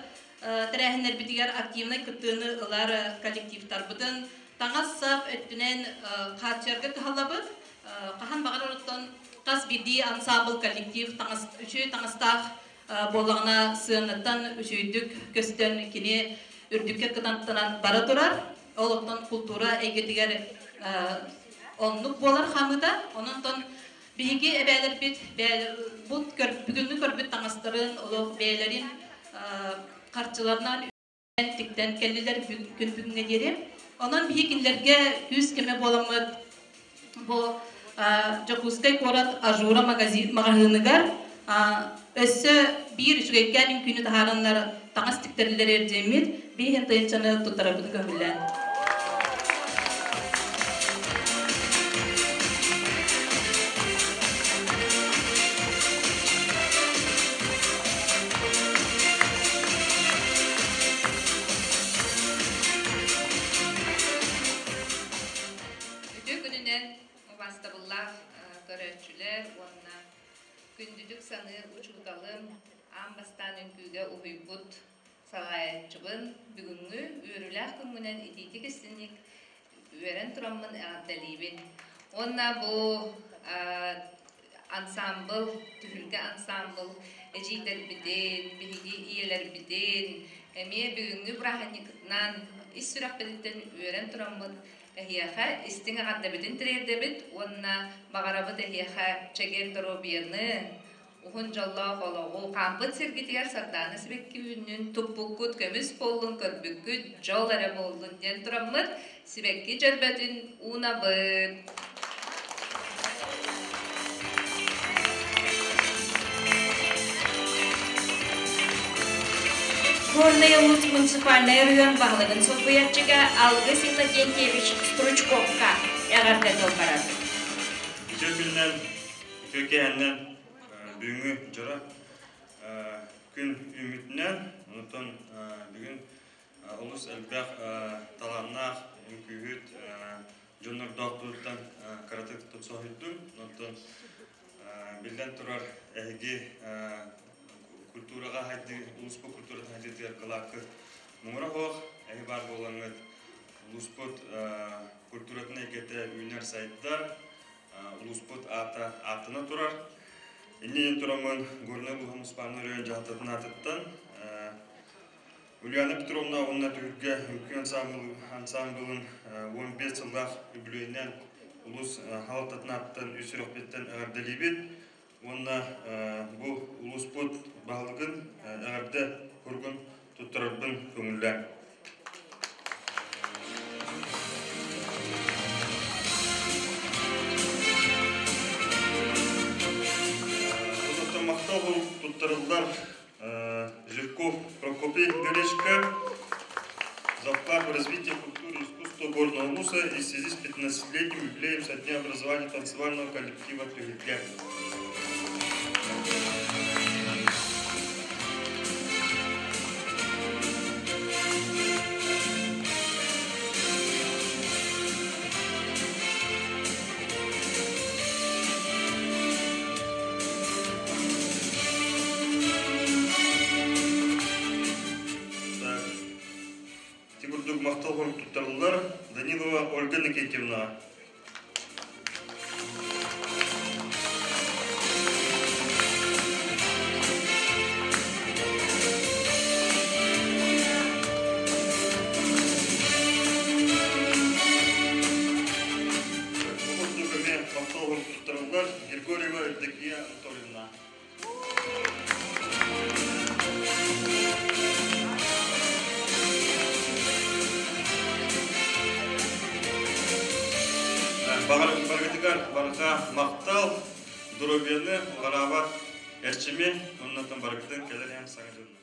тәрәхінер бітігер активны күттіні ұлар коллективтар бұдын. Таңас сап өттінен қатшарға тұхалабыд. Қахан бағар ұрыттан қас биді ансамбл коллектив үші таңастақ болағына сығыныттан үшүйдік көстен кене үрдікке қытантынан бара тұрар. Олықтан культура әйгетігер онлық болар қамыда. Онынтан биһиги әбәлер бит бұд бүгінгі көрбіт таңастарын олық бәйлерін қарчыларынан тіктен кәлілер бүгінге дерем. Онан биһигілерге күз кеме боламыд. Бұл Жокускай корат ажура магазиныгар өссі бір үшігеккен күні тағаранлар таңас тіктерлер ердемет бейхен тайынчаны тұттарабыды көмілен. Күндүдүк саны учурдалым, амбастан үnküge уйбут сагайчыбын бүгүнгү үрүләк күнгүнен итити кесинник үрен тураммын әддәлибин. Онна бу ансамбл, түһүлгө ансамбл, эжидер биден, биһиги иелер биден, эме бүгүнгү браханикнан исүрәк биден үрен тураммын. Эхияха истиң агадда биден тирердебит, онна багарабы эхияха чегер торобияны ухун жалла хологу кампыт сергитигер сарданы сибекки үннүн туппуккут көмүс болдун көрбүккүт жол эре болдун ден тураммыт сибекки жөрбөтүн унабыт. Горный улус муниципальный район бағылығын солбуятчыға Алгыс Иннокентьевич Стручковка әғарда толбарады. Жөкілінен, көкеәннен бүгінгі жора күн үмітінен, ұнытын бүгін улус әлбәқ таланнақ, үмкүйгіт, жоныр доқтылықтан қаратық тұтсағыдым. Ұнытын білден тұрар әйге культураға хайды, улуспу культурата хайдетер кылакы муңра хоқ, әйі бар болаңыз улуспут культуратына екеті үйнер сайттар, улуспут атына тұрар. Иннен тұрамын көріне бұға мұспарны район жағататын атыттан. Ульяна Петровна онына түрге үкі ансамблын 15 жылдақ үбілейінен улус халықтатын аттан үсірек беттен әғардалибет. Онна бұл улуспут бағылығын әғарда көргін тұттырырбын көңілдер. Ұлықтан мақтал бұл тұттырылдар Жирков Прокопий Гелешко за вклад в развитие культуры и искусства горного улуса и в связи с 15-летним юбилеем со дня образования танцевального коллектива «Тюгетля». мақтау көріп тұттарылар Данилова Ольга Никитевна. Мақтау көріп тұттарылар Григорьева Евдокия Анатольевна. Барға мақтал, дұробені, ғарабат, әрчеме, оннатын барғыдың кәлер әм саңы